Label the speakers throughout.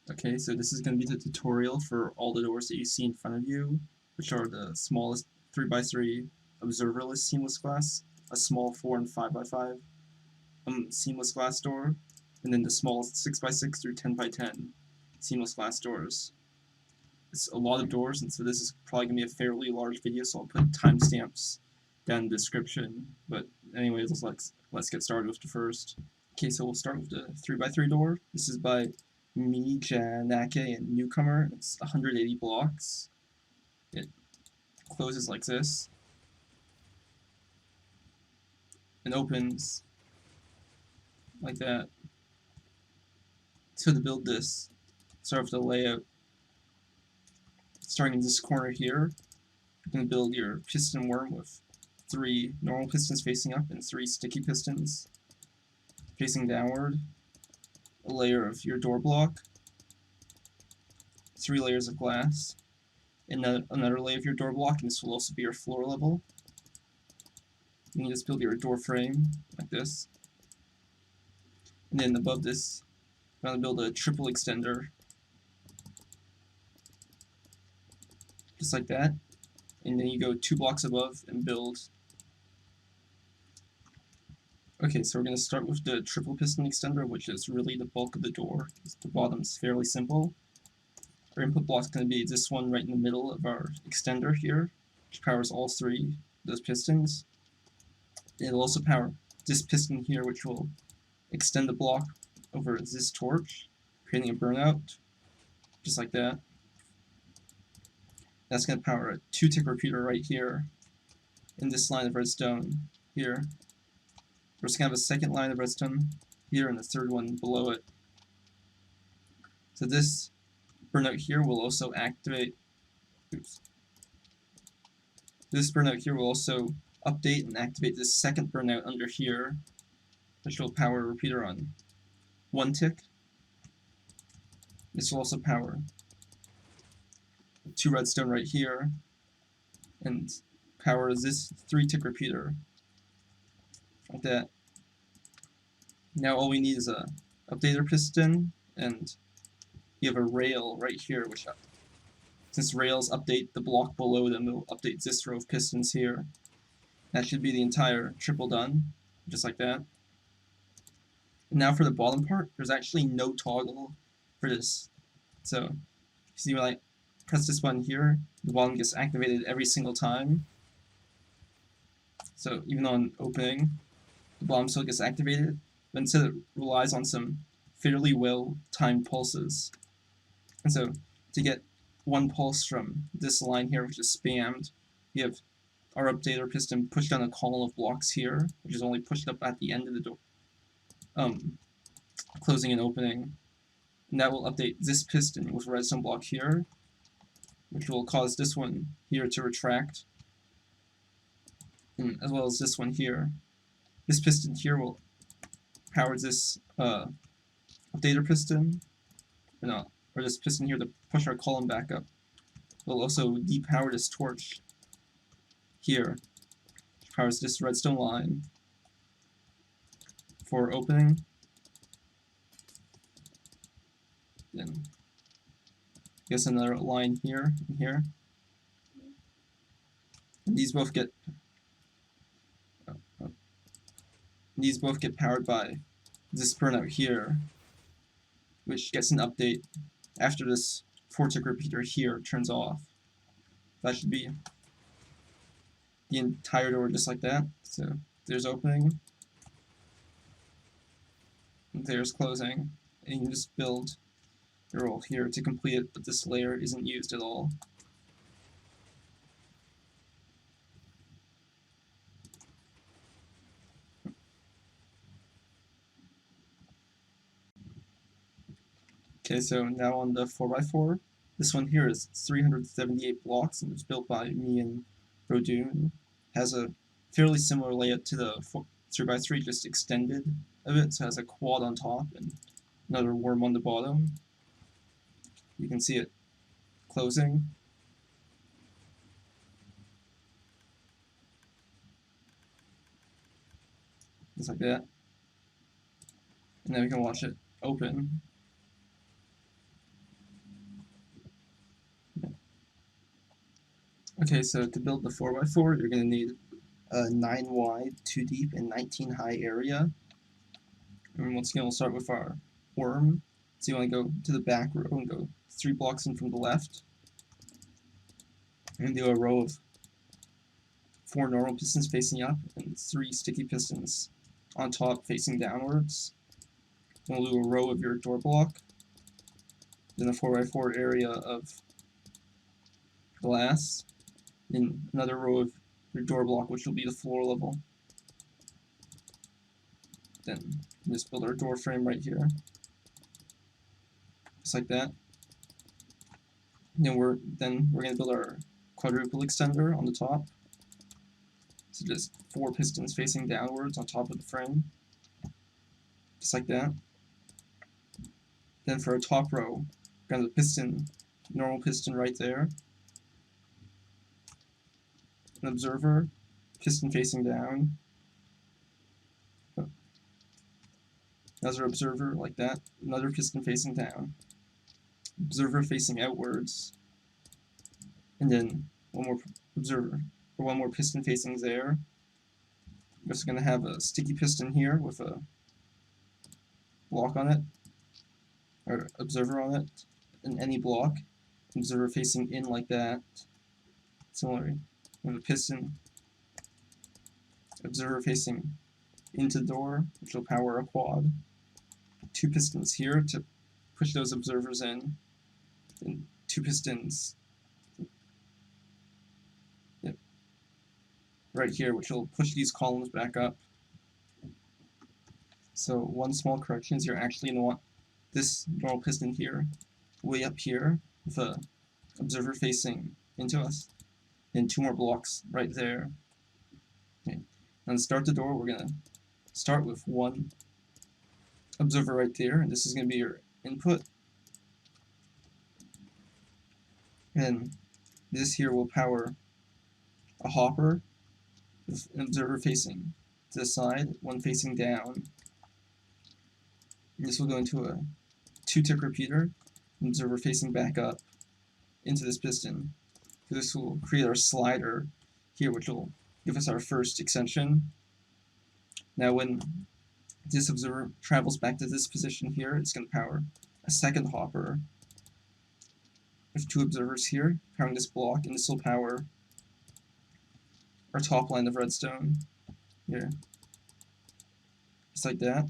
Speaker 1: Okay, so this is going to be the tutorial for all the doors that you see in front of you, which are the smallest 3x3 observerless seamless glass, a small 4 and 5x5 seamless glass door, and then the smallest 6x6 through 10x10 seamless glass doors. It's a lot of doors, and so this is probably going to be a fairly large video, so I'll put timestamps down in the description. But anyways, let's get started with the first. Okay, so we'll start with the 3x3 door. This is by me, Nacay, and Newcomer. It's 180 blocks. It closes like this and opens like that. So to build this, start with the layout. Starting in this corner here, you're going to build your piston worm with 3 normal pistons facing up and 3 sticky pistons facing downward, a layer of your door block, 3 layers of glass, and another layer of your door block, and this will also be your floor level. You can just build your door frame like this. And then above this, I'm going to build a triple extender, just like that. And then you go 2 blocks above and build. Okay, so we're going to start with the triple piston extender, which is really the bulk of the door. The bottom's fairly simple. Our input block is going to be this one right in the middle of our extender here, which powers all 3 of those pistons. It'll also power this piston here, which will extend the block over this torch, creating a burnout, just like that. That's going to power a 2-tick repeater right here, in this line of redstone here. We're just going to have a second line of redstone here and a third one below it. So this burnout here will also activate, this burnout here will also update and activate this second burnout under here, which will power a repeater on 1 tick. This will also power 2 redstone right here, and power this 3-tick repeater, like that. Now all we need is a updater piston, and you have a rail right here, which, since rails update the block below them, it will update this row of pistons here. That should be the entire triple done, just like that. And now for the bottom part, there's actually no toggle for this. So, you see when I press this button here, the bottom gets activated every single time. So even on opening, the bottom still gets activated, but instead it relies on some fairly well-timed pulses. And so to get 1 pulse from this line here, which is spammed, you have our updater piston pushed down a column of blocks here, which is only pushed up at the end of the door, closing and opening. And that will update this piston with a redstone block here, which will cause this one here to retract, and as well as this one here. This piston here will power this updater piston, or this piston here to push our column back up. We'll also depower this torch here, which powers this redstone line for opening. Then I guess another line here and here. And these both get powered by this burnout here, which gets an update after this 4-tick repeater here turns off. That should be the entire door just like that. So there's opening, and there's closing, and you can just build your roll here to complete it, but this layer isn't used at all. Okay, so now on the 4x4, this one here is 378 blocks, and it's built by me and Roudone. Has a fairly similar layout to the 3x3, just extended a bit, so it has a quad on top and another worm on the bottom. You can see it closing. Just like that. And then we can watch it open. Okay, so to build the 4x4, you're going to need a 9 wide, 2 deep, and 19 high area. And once again, we'll start with our worm. So you want to go to the back row and go 3 blocks in from the left. And do a row of 4 normal pistons facing up and 3 sticky pistons on top facing downwards. Then we'll do a row of your door block. Then a 4x4 area of glass. Then another row of your door block, which will be the floor level. Then just build our door frame right here. Just like that. Then we're going to build our quadruple extender on the top. So just 4 pistons facing downwards on top of the frame. Just like that. Then for our top row, we're going to have a piston, normal piston right there. An observer, piston facing down. Another observer like that. Another piston facing down. Observer facing outwards. And then one more observer, or one more piston facing there. We're also going to have a sticky piston here with a block on it, or observer on it, in any block. Observer facing in like that. Similarly, we have a piston, observer facing into the door, which will power a quad. 2 pistons here to push those observers in, and 2 pistons right here, which will push these columns back up. So one small correction is you're actually going to want this normal piston here, way up here, with a observer facing into us, and 2 more blocks right there. Okay. Now to start the door, we're going to start with 1 observer right there, and this is going to be your input. And this here will power a hopper with an observer facing to the side, 1 facing down. And this will go into a 2-tick repeater, an observer facing back up into this piston. So this will create our slider here, which will give us our first extension. Now when this observer travels back to this position here, it's going to power a second hopper with 2 observers here, powering this block, and this will power our top line of redstone here. Just like that.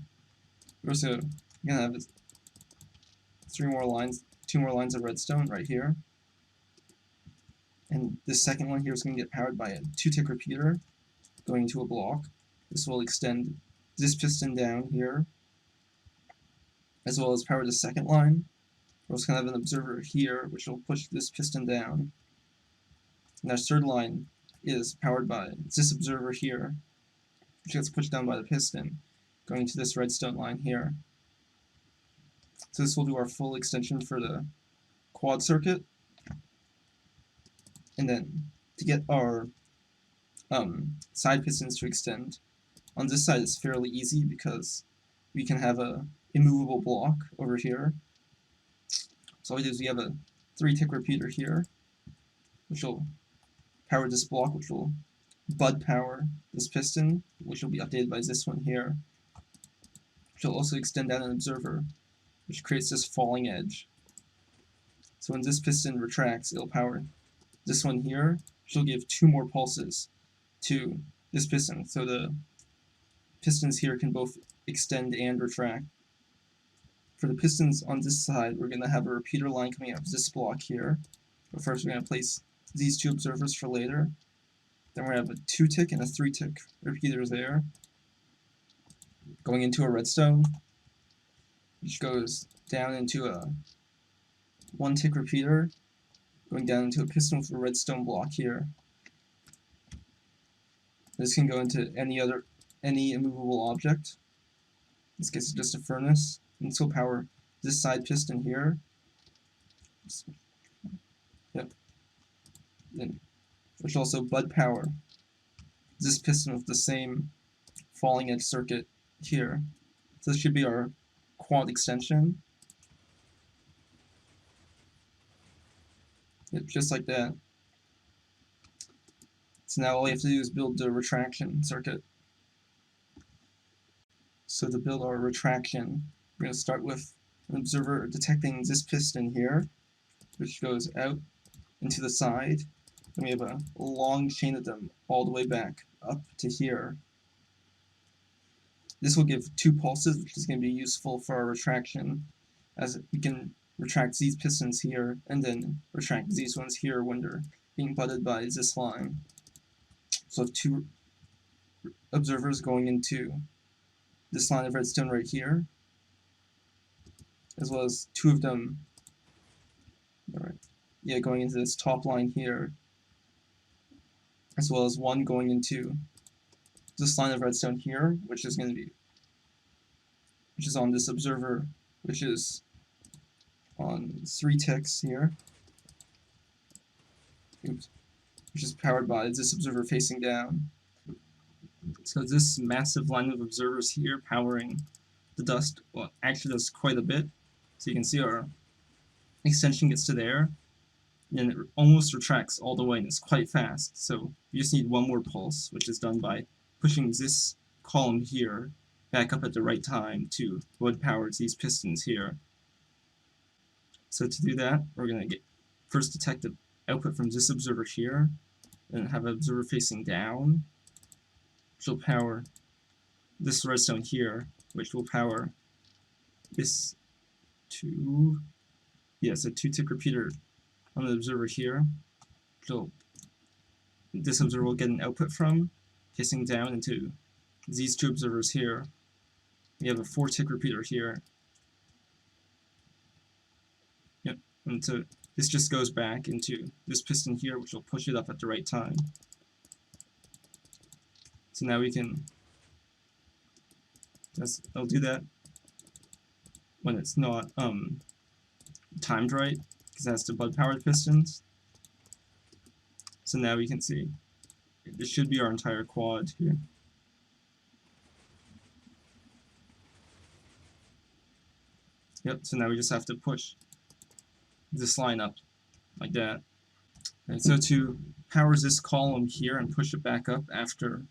Speaker 1: We're also going to have 2 more lines of redstone right here. And this second one here is going to get powered by a 2-tick repeater going into a block. This will extend this piston down here, as well as power the second line. We're also going to have an observer here, which will push this piston down. And our third line is powered by this observer here, which gets pushed down by the piston, going to this redstone line here. So this will do our full extension for the quad circuit. And then to get our side pistons to extend, on this side it's fairly easy because we can have a immovable block over here. So all we do is we have a 3-tick repeater here, which will power this block, which will bud power this piston, which will be updated by this one here, which will also extend out an observer, which creates this falling edge. So when this piston retracts, it'll power this one here, which will give 2 more pulses to this piston, so the pistons here can both extend and retract. For the pistons on this side, we're going to have a repeater line coming out of this block here, but first we're going to place these 2 observers for later. Then we're going to have a 2-tick and a 3-tick repeater there, going into a redstone, which goes down into a 1-tick repeater, going down into a piston with a redstone block here. This can go into any immovable object. In this case, it's just a furnace, and this will power this side piston here. Yep. Then, which also bud power this piston with the same falling edge circuit here. So this should be our quad extension. Yep, just like that. So now all you have to do is build the retraction circuit. So to build our retraction, we're going to start with an observer detecting this piston here, which goes out into the side. And we have a long chain of them all the way back up to here. This will give 2 pulses, which is going to be useful for our retraction, as we can retract these pistons here and then retract these ones here when they're being butted by this line. So I have 2 observers going into this line of redstone right here, as well as 2 of them going into this top line here, as well as 1 going into this line of redstone here, which is on this observer, which is on 3 ticks here. Oops. Which is powered by this observer facing down. So this massive line of observers here powering the dust, well, actually does quite a bit. So you can see our extension gets to there, and it almost retracts all the way, and it's quite fast. So you just need 1 more pulse, which is done by pushing this column here back up at the right time to what powers these pistons here. So to do that, we're going to first detect the output from this observer here, and have an observer facing down, which will power this redstone here, which will power this 2 tick repeater on the observer here, which this observer will get an output from, facing down into these 2 observers here. We have a 4 tick repeater here. Yep, and so this just goes back into this piston here, which will push it up at the right time. So now we can, I'll do that when it's not timed right, because it has to bud power the pistons. So now we can see, this should be our entire quad here. Yep, so now we just have to push this line up like that. And so to power this column here and push it back up after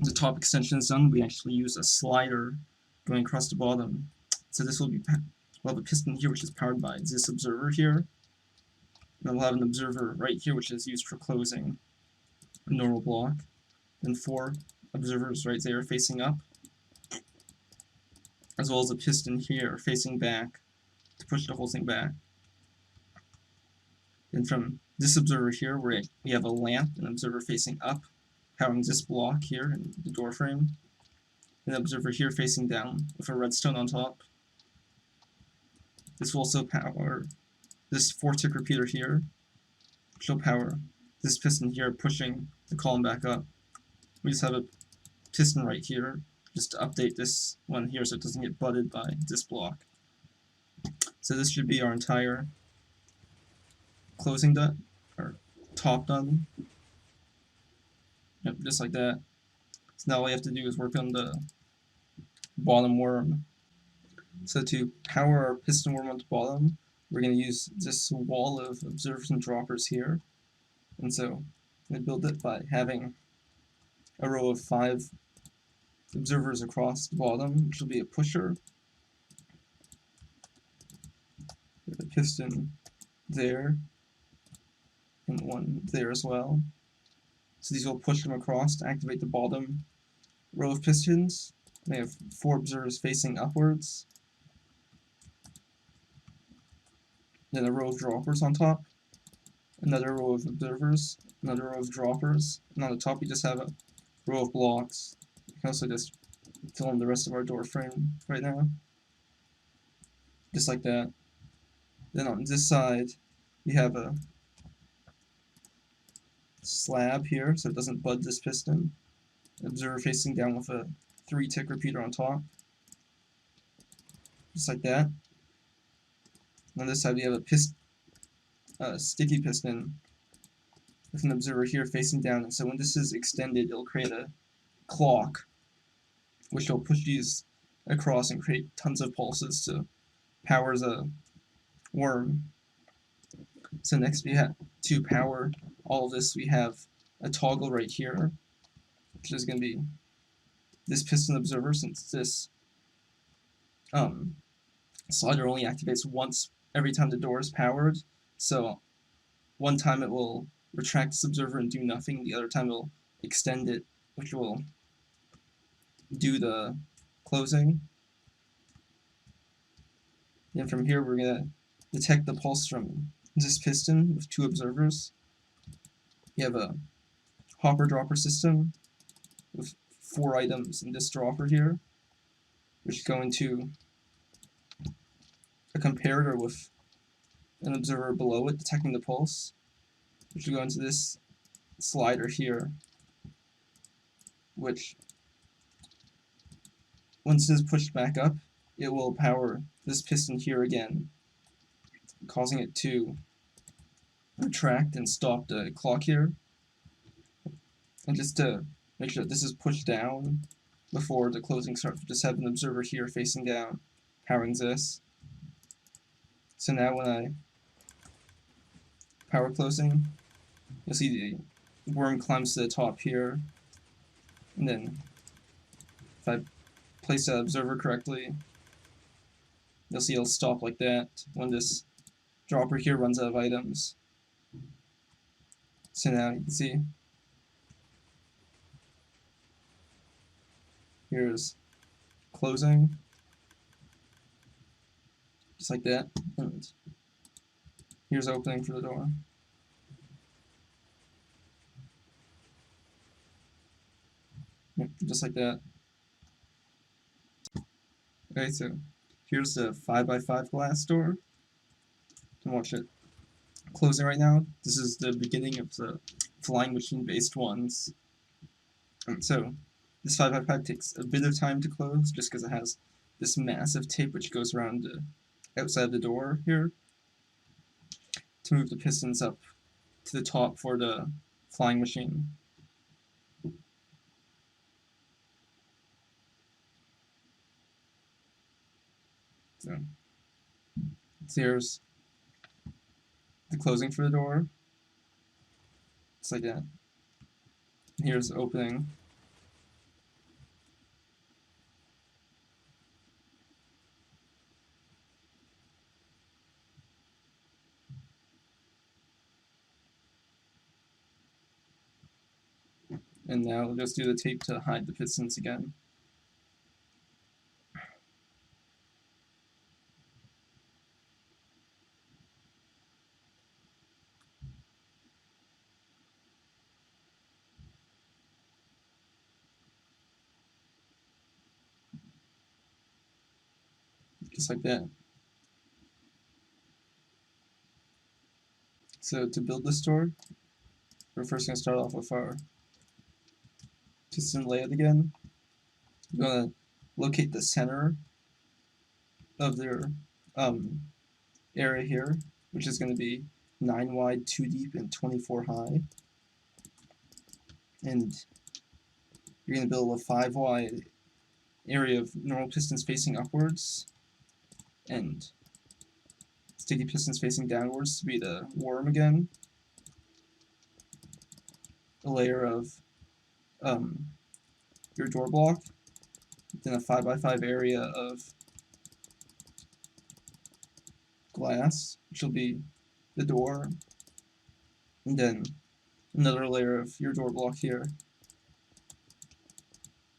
Speaker 1: the top extension is done, we actually use a slider going across the bottom. So this will be, we'll have a piston here which is powered by this observer here. And then we'll have an observer right here which is used for closing a normal block. Then 4 observers right there facing up, as well as a piston here facing back to push the whole thing back. Then from this observer here, we have a lamp, an observer facing up, powering this block here in the door frame. An observer here facing down with a redstone on top. This will also power this 4 tick repeater here, which will power this piston here pushing the column back up. We just have a piston right here, just to update this one here so it doesn't get butted by this block. So this should be our entire closing done, or top done. Yep, just like that. So now all we have to do is work on the bottom worm. So to power our piston worm on the bottom, we're going to use this wall of observers and droppers here. And so I'm going to build it by having a row of 5 observers across the bottom, which will be a pusher, with a piston there, and 1 there as well. So these will push them across to activate the bottom row of pistons. They have 4 observers facing upwards, then a row of droppers on top, another row of observers, another row of droppers, and on the top we just have a row of blocks. You can also just fill in the rest of our door frame right now, just like that. Then on this side we have a slab here so it doesn't bud this piston, an observer facing down with a 3 tick repeater on top, just like that. And on this side we have a sticky piston with an observer here facing down, and so when this is extended it'll create a clock which will push these across and create tons of pulses to power the worm. So next we have, to power all of this, we have a toggle right here, which is going to be this piston observer, since this slider only activates once every time the door is powered. So one time it will retract this observer and do nothing, the other time it will extend it, which will do the closing. And from here we're going to detect the pulse from this piston with 2 observers. You have a hopper-dropper system with 4 items in this dropper here, which go into a comparator with an observer below it detecting the pulse, which will go into this slider here, which once it is pushed back up, it will power this piston here again, causing it to retract and stop the clock here. And just to make sure that this is pushed down before the closing starts, we just have an observer here facing down, powering this. So now when I power closing, you'll see the worm climbs to the top here, and then if I place that observer correctly, you'll see it'll stop like that when this dropper here runs out of items. So now you can see here's closing, just like that, and here's opening for the door. Yep, just like that. Okay, so here's the 5x5 glass door. You can watch it closing right now. This is the beginning of the flying machine based ones. And so this 5x5 takes a bit of time to close just because it has this massive tape which goes around the outside of the door here to move the pistons up to the top for the flying machine. So here's the closing for the door. It's like that. Here's the opening. And now we'll just do the tape to hide the pistons again. Just like that. So to build this door, we're first going to start off with our piston layout again. We're going to locate the center of their area here, which is going to be 9 wide, 2 deep, and 24 high. And you're going to build a 5 wide area of normal pistons facing upwards, and sticky pistons facing downwards to be the worm again. A layer of your door block, then a 5x5 area of glass, which will be the door, and then another layer of your door block here.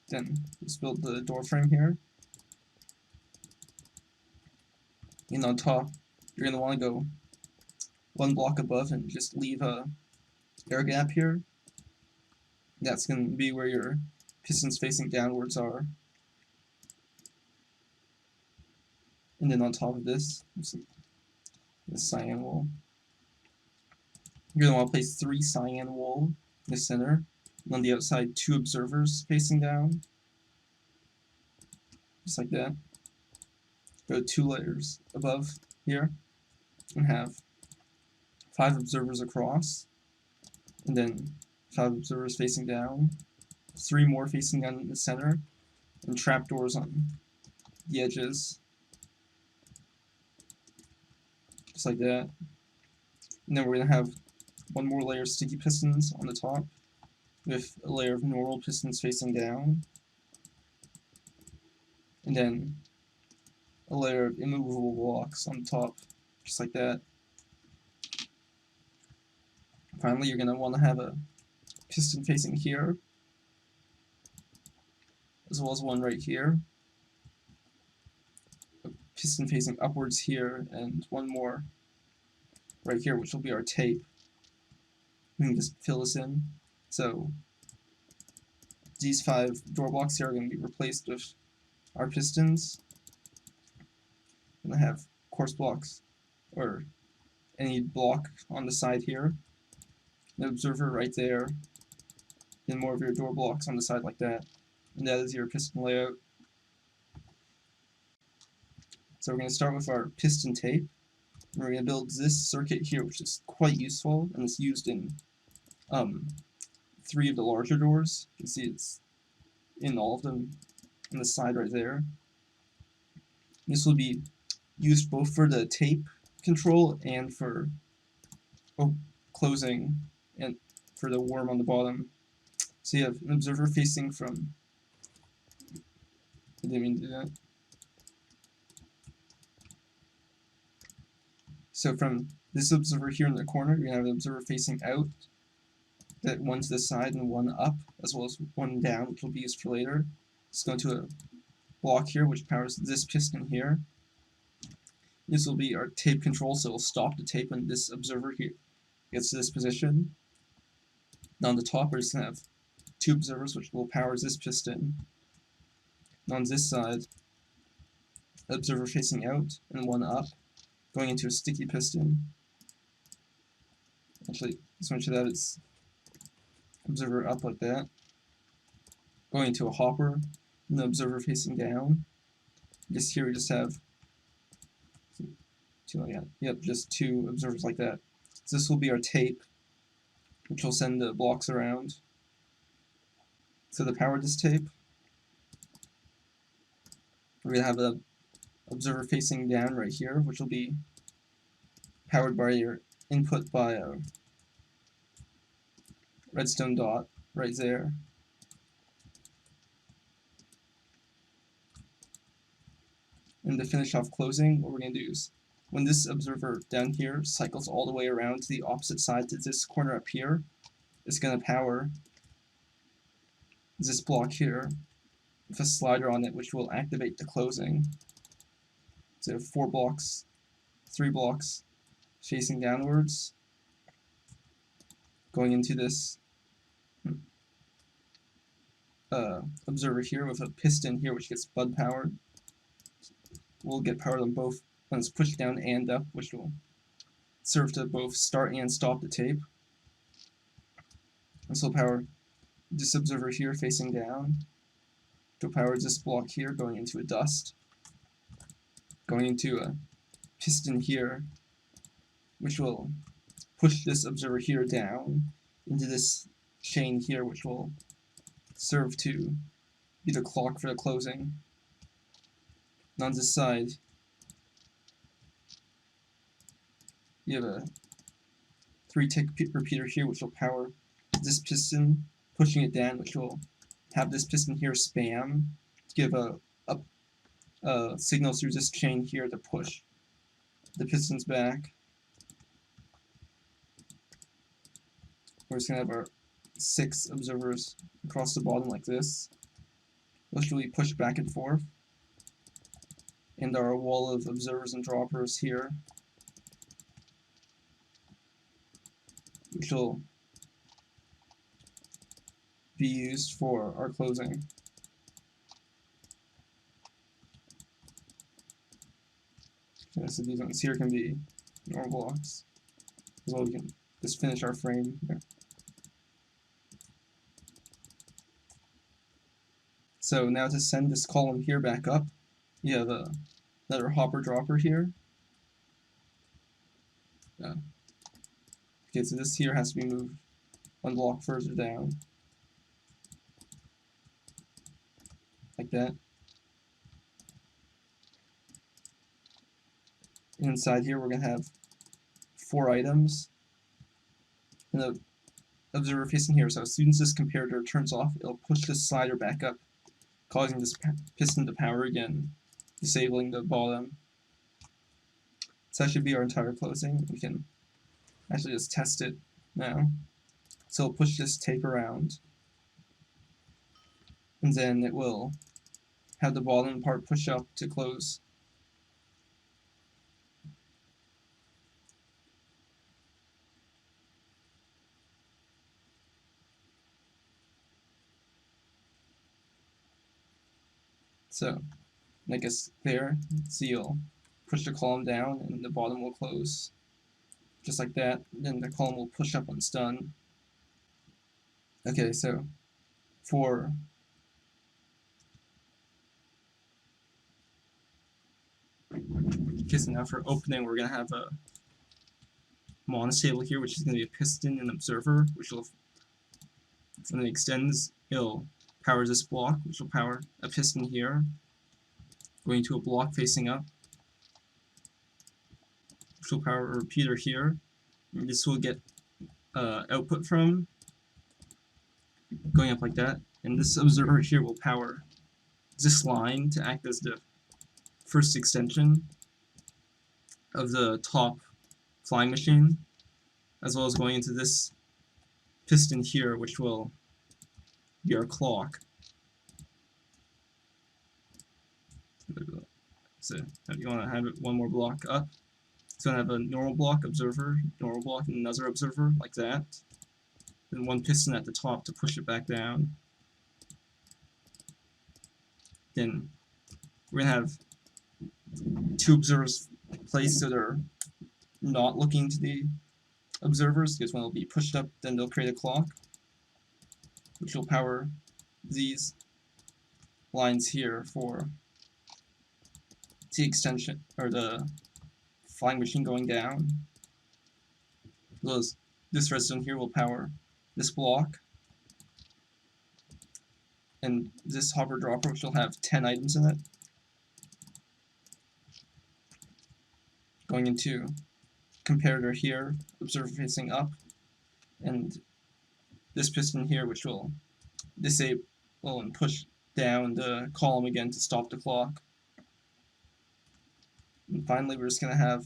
Speaker 1: Then just build the door frame here. And on top, you're going to want to go 1 block above and just leave a air gap here. That's going to be where your pistons facing downwards are. And then on top of this cyan wool. You're going to want to place 3 cyan wool in the center, and on the outside 2 observers facing down. Just like that. Go 2 layers above here, and have 5 observers across, and then 5 observers facing down, 3 more facing down in the center, and trapdoors on the edges. Just like that. And then we're going to have 1 more layer of sticky pistons on the top, with a layer of normal pistons facing down, and then a layer of immovable blocks on top, just like that. Finally, you're going to want to have a piston facing here, as well as one right here, a piston facing upwards here, and one more right here, which will be our tape. We can just fill this in. So these 5 door blocks here are going to be replaced with our pistons. I'm going to have course blocks, or any block on the side here, an observer right there, and more of your door blocks on the side like that. And that is your piston layout. So we're going to start with our piston tape. We're going to build this circuit here, which is quite useful, and it's used in 3 of the larger doors. You can see it's in all of them on the side right there. This will be used both for the tape control and for closing and for the worm on the bottom. So you have an observer facing from, I didn't mean to do that. So from this observer here in the corner, you're going to have an observer facing out, that one to the side and one up, as well as one down, which will be used for later. Let's go to a block here, which powers this piston here. This will be our tape control, so it'll stop the tape when this observer here gets to this position. And on the top, we're just going to have 2 observers, which will power this piston. And on this side, observer facing out and one up, going into a sticky piston. Actually, this one should have its observer up like that. Going into a hopper, and the observer facing down. Just here we just have just 2 observers like that. So this will be our tape, which will send the blocks around. So to power this tape, we're going to have an observer facing down right here, which will be powered by your input by a redstone dot right there. And to finish off closing, what we're going to do is, when this observer down here cycles all the way around to the opposite side to this corner up here, it's going to power this block here with a slider on it, which will activate the closing. So 4 blocks, 3 blocks facing downwards, going into this observer here with a piston here, which gets bud powered. We'll get powered on both when it's pushed down and up, which will serve to both start and stop the tape. This will power this observer here facing down. To power this block here going into a dust. Going into a piston here, which will push this observer here down into this chain here, which will serve to be the clock for the closing. And on this side, you have a 3-tick repeater here, which will power this piston, pushing it down, which will have this piston here spam to give a signal through this chain here to push the pistons back. We're just going to have our 6 observers across the bottom like this, which will be pushed back and forth. And our wall of observers and droppers here, which will be used for our closing. Okay, so these ones here can be normal blocks, as well as we can just finish our frame here. So now to send this column here back up, you have another hopper dropper here. Okay, so this here has to be moved 1 block further down, like that. And inside here we're going to have 4 items, and the observer facing here. So as soon as this comparator turns off, it'll push this slider back up, causing this piston to power again, disabling the bottom. So that should be our entire closing. We can actually just test it now. So it'll push this tape around, and then it will have the bottom part push up to close. So, I guess there, so you'll push the column down and the bottom will close. Just like that, then the column will push up when it's done. Okay, so for now for opening, we're going to have a monostable here, which is going to be a piston and observer, which will, when it extends, it'll power this block, which will power a piston here, going to a block facing up, which will power a repeater here. And this will get output from, going up like that, and this observer here will power this line to act as the first extension of the top flying machine, as well as going into this piston here, which will be our clock. So if you want to have it one more block up, it's going to have a normal block, observer, normal block, and another observer, like that. Then one piston at the top to push it back down. Then we're going to have two observers placed so they're not looking to the observers, because when they'll be pushed up, then they'll create a clock, which will power these lines here for the extension, or the flying machine going down. This redstone here will power this block, and this hopper dropper, which will have 10 items in it, going into comparator here, observer facing up, and this piston here, which will disable and push down the column again to stop the clock. And finally, we're just going to have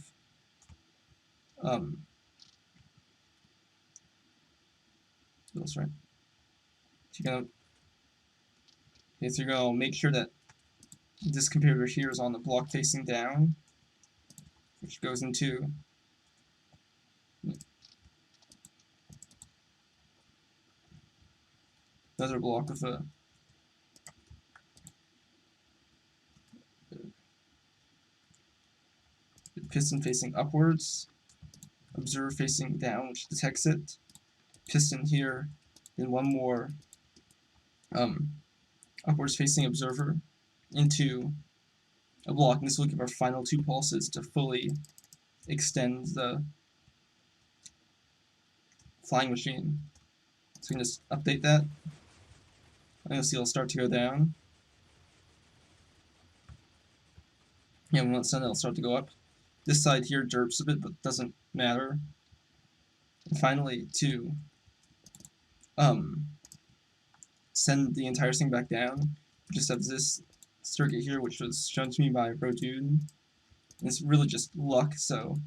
Speaker 1: those, right? So you're going to make sure that this comparator here is on the block facing down, which goes into another block with a piston facing upwards, observer facing down, which detects it, piston here, then one more upwards facing observer into a block, and this will give our final two pulses to fully extend the flying machine. So we can just update that, and you'll see it'll start to go down. Yeah, when it's done, it'll start to go up. This side here derps a bit, but doesn't matter. And finally, to send the entire thing back down, we just have this circuit here, which was shown to me by Roudone. And it's really just luck, so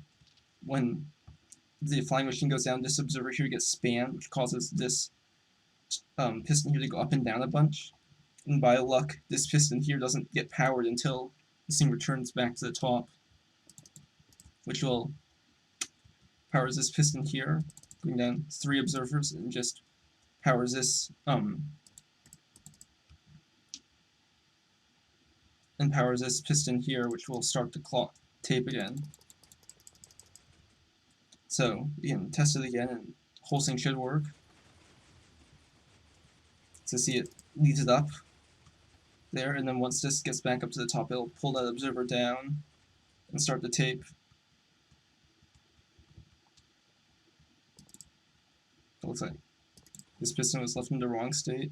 Speaker 1: when the flying machine goes down, this observer here gets spammed, which causes this piston here to go up and down a bunch. And by luck, this piston here doesn't get powered until this thing returns back to the top, which will powers this piston here, going down 3 observers, and just powers this and powers this piston here, which will start the clock tape again. So we can test it again, and the whole thing should work. So see, it leads it up there, and then once this gets back up to the top, it'll pull that observer down and start the tape. It looks like this piston was left in the wrong state,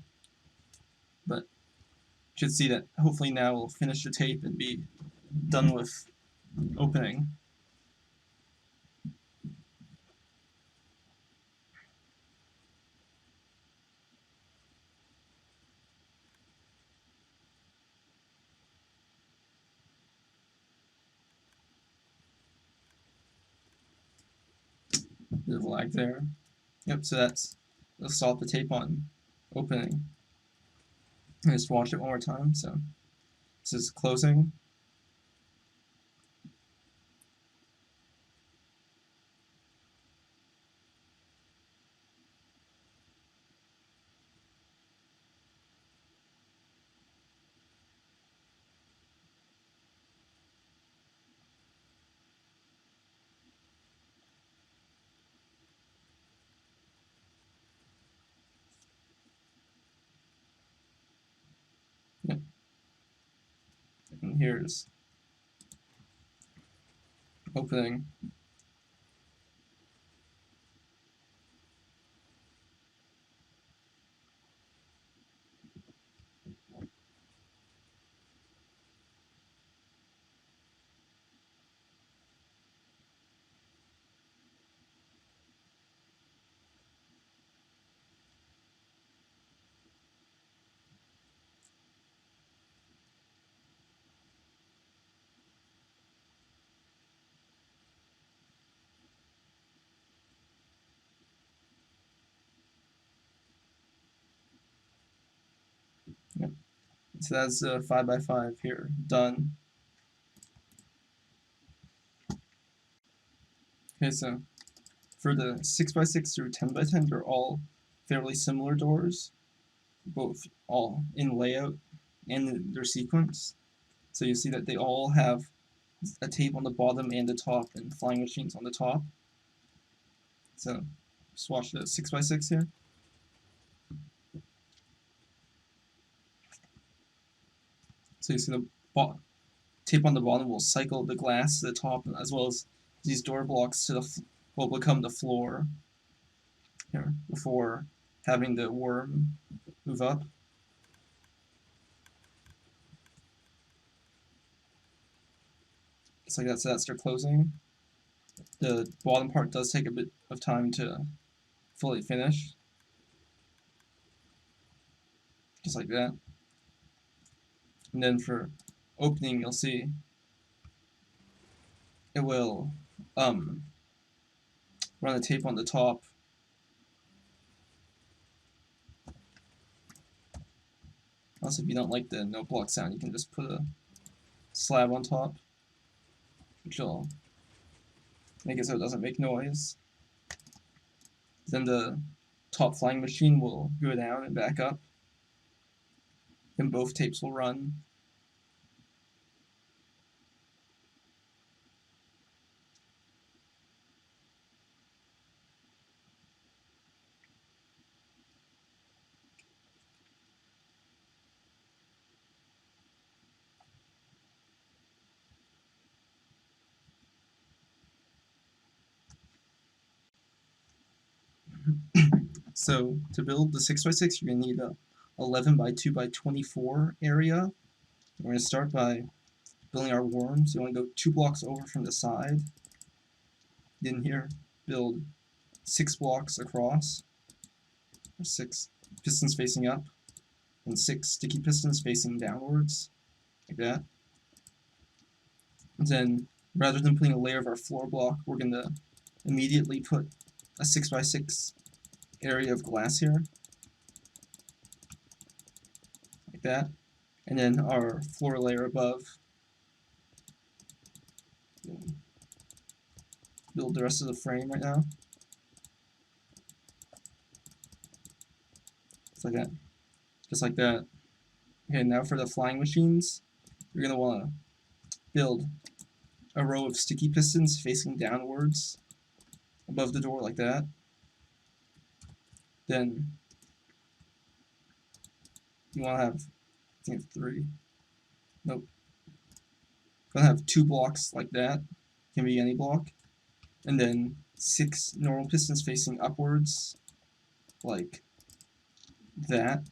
Speaker 1: but you should see that hopefully now we'll finish the tape and be done with opening. bit of lag there. Yep, so let's stop the tape on opening. And just watch it one more time. So this is closing. Yep. And here's opening. Yep. So that's 5x5 here, done. Okay, so for the 6x6 through 10x10, they're all fairly similar doors, both all in layout and in their sequence. So you see that they all have a tape on the bottom and the top, and flying machines on the top. So just watch the 6x6 here. So you see the tape on the bottom will cycle the glass to the top, as well as these door blocks to will become the floor here before having the worm move up. Just like that, so that's their closing. The bottom part does take a bit of time to fully finish. Just like that. And then for opening, you'll see it will run the tape on the top. Also, if you don't like the note block sound, you can just put a slab on top, which will make it so it doesn't make noise. Then the top flying machine will go down and back up. Then both tapes will run. So to build the 6x6, you're going to need a 11 by 2 by 24 area. We're going to start by building our worm. So you want to go 2 blocks over from the side. Then here, build 6 blocks across, or 6 pistons facing up, and 6 sticky pistons facing downwards, like that. And then, rather than putting a layer of our floor block, we're going to immediately put a 6x6 area of glass here, like that, and then our floor layer above. Build the rest of the frame right now. Just like that. Just like that. Okay, now for the flying machines, you're going to want to build a row of sticky pistons facing downwards above the door like that. Then you want to have, I think it's 3. Nope. Gonna have 2 blocks like that. Can be any block. And then 6 normal pistons facing upwards, like that.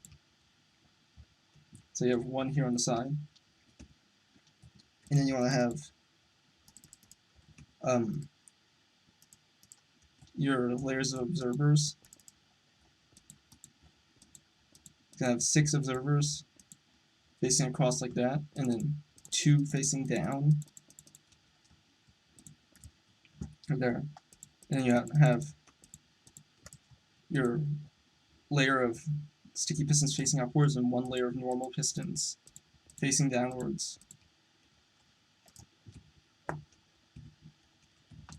Speaker 1: So you have 1 here on the side. And then you want to have your layers of observers. You can have 6 observers facing across like that, and then 2 facing down. Right there. And then you have your layer of sticky pistons facing upwards and one layer of normal pistons facing downwards.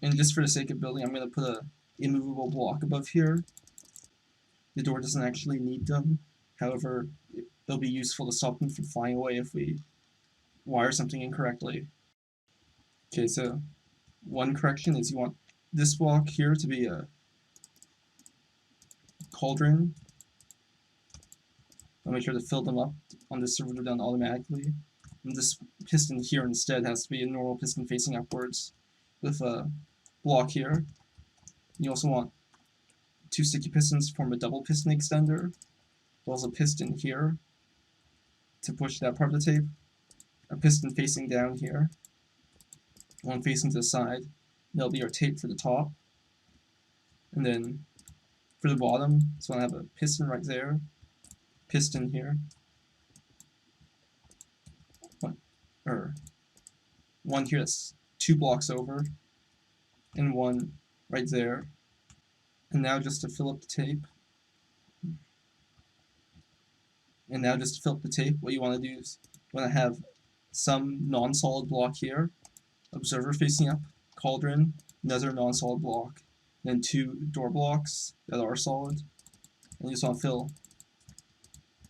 Speaker 1: And just for the sake of building, I'm going to put a immovable block above here. The door doesn't actually need them. However, they'll be useful to stop them from flying away if we wire something incorrectly. Okay, so one correction is you want this block here to be a cauldron. I'll make sure to fill them up on this server done automatically. And this piston here instead has to be a normal piston facing upwards with a block here. You also want two sticky pistons to form a double piston extender, as well as a piston here to push that part of the tape, a piston facing down here, one facing to the side. That'll be our tape for the top. And then for the bottom, so I have a piston right there, piston here, one here that's 2 blocks over, and one right there. And now just to fill up the tape, what you want to do is you want to have some non-solid block here, observer facing up, cauldron, another non-solid block, then 2 door blocks that are solid, and you just want to fill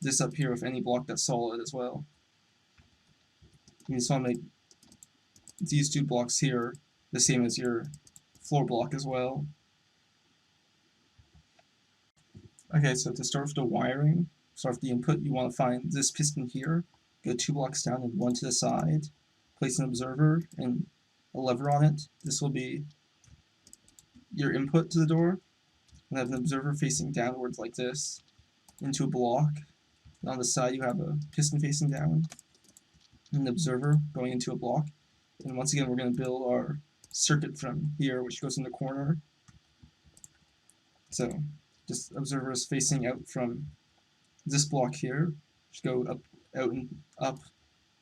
Speaker 1: this up here with any block that's solid as well. You just want to make these 2 blocks here the same as your floor block as well. Okay, so to start with the wiring, start with the input, you want to find this piston here, go 2 blocks down and 1 to the side, place an observer and a lever on it. This will be your input to the door, and have an observer facing downwards like this into a block. And on the side you have a piston facing down, and an observer going into a block. And once again we're going to build our circuit from here, which goes in the corner. So just observers facing out from this block here, which go up, out and up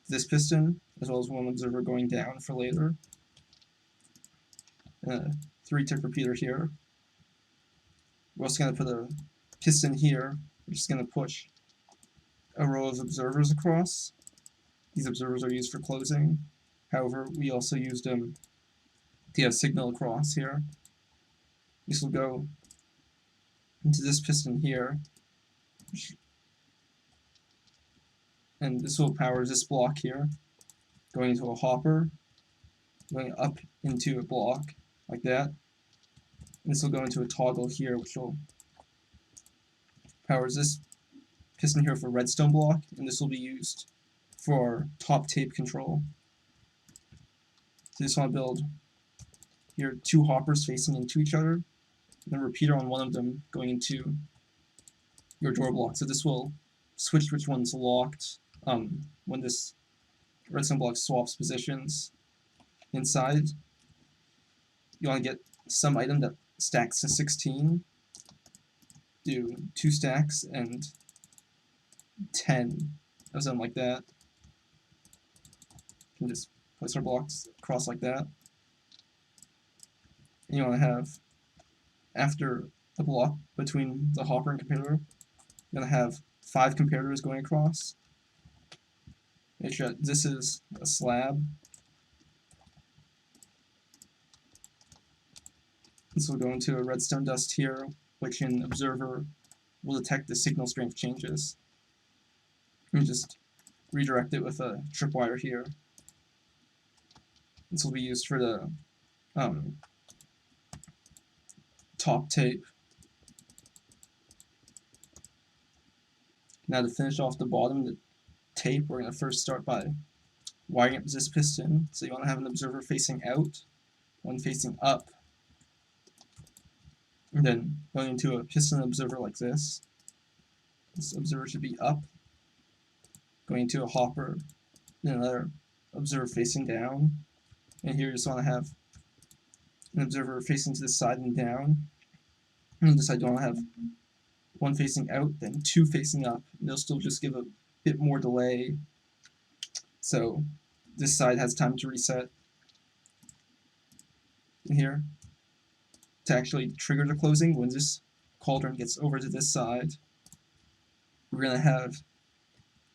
Speaker 1: this piston, as well as one observer going down for later. And a 3-tick repeater here. We're also going to put a piston here, which is going to push a row of observers across. These observers are used for closing. However, we also used them to get a signal across here. This will go into this piston here, and this will power this block here, going into a hopper, going up into a block like that. And this will go into a toggle here, which will power this piston here for redstone block, and this will be used for top tape control. So you just want to build here 2 hoppers facing into each other, and then a repeater on one of them going into your door block. So this will switch which one's locked when this redstone block swaps positions. Inside, you want to get some item that stacks to 16. Do 2 stacks and 10 of them like that. You can just place our blocks across like that. And you want to have, after the block between the hopper and comparator, you're going to have 5 comparators going across. Make sure that this is a slab. This will go into a redstone dust here, which an observer will detect the signal strength changes. And just redirect it with a tripwire here. This will be used for the top tape. Now to finish off the bottom of the tape, we're going to first start by wiring up this piston. So you want to have an observer facing out, one facing up, and then going into a piston observer like this. This observer should be up, going into a hopper, then another observer facing down, and here you just want to have an observer facing to the side and down, and this side you want to have one facing out, then 2 facing up, and they'll still just give a bit more delay, so this side has time to reset. And here, to actually trigger the closing, when this cauldron gets over to this side, we're going to have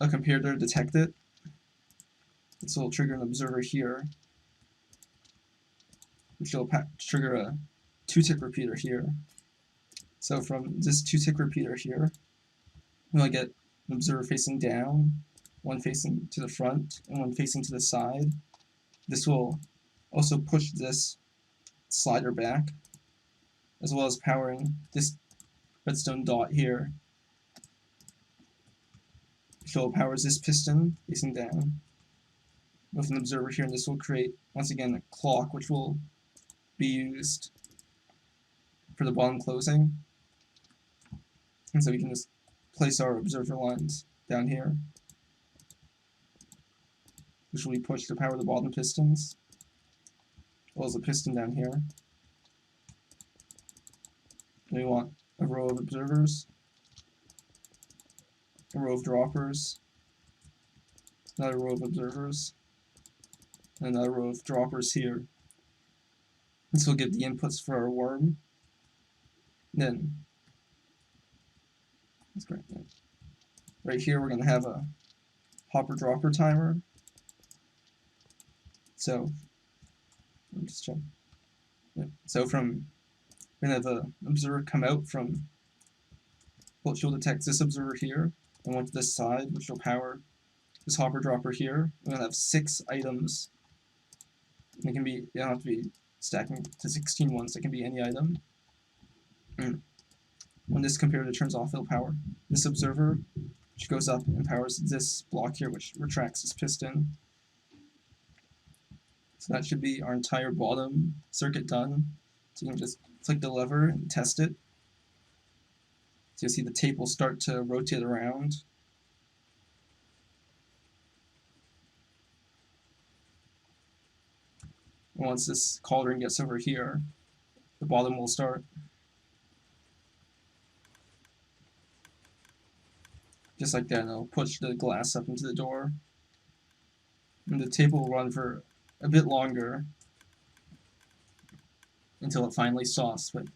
Speaker 1: a comparator detect it. This will trigger an observer here, which will trigger a 2-tick repeater here. So from this 2-tick repeater here, we'll get an observer facing down, one facing to the front, and one facing to the side. This will also push this slider back, as well as powering this redstone dot here, which will powers this piston facing down with an observer here, and this will create, once again, a clock which will be used for the bottom closing. And so we can just place our observer lines down here, which will be pushed to power the bottom pistons, as well as a piston down here. And we want a row of observers, a row of droppers, another row of observers, and another row of droppers here. This will give the inputs for our worm. Then, that's correct. Yeah. Right here we're going to have a hopper dropper timer. So, let me just check. Yeah. So we're going to have an observer come out from, which will detect this observer here, and one to this side, which will power this hopper dropper here. We're going to have 6 items. And they don't have to be stacking to 16 ones, it can be any item. When this comparator turns off, it'll power this observer, which goes up and powers this block here, which retracts this piston. So that should be our entire bottom circuit done. So you can just click the lever and test it. So you'll see the tape will start to rotate around. And once this cauldron gets over here, the bottom will start. Just like that, and it'll push the glass up into the door. And the tape will run for a bit longer until it finally stops, but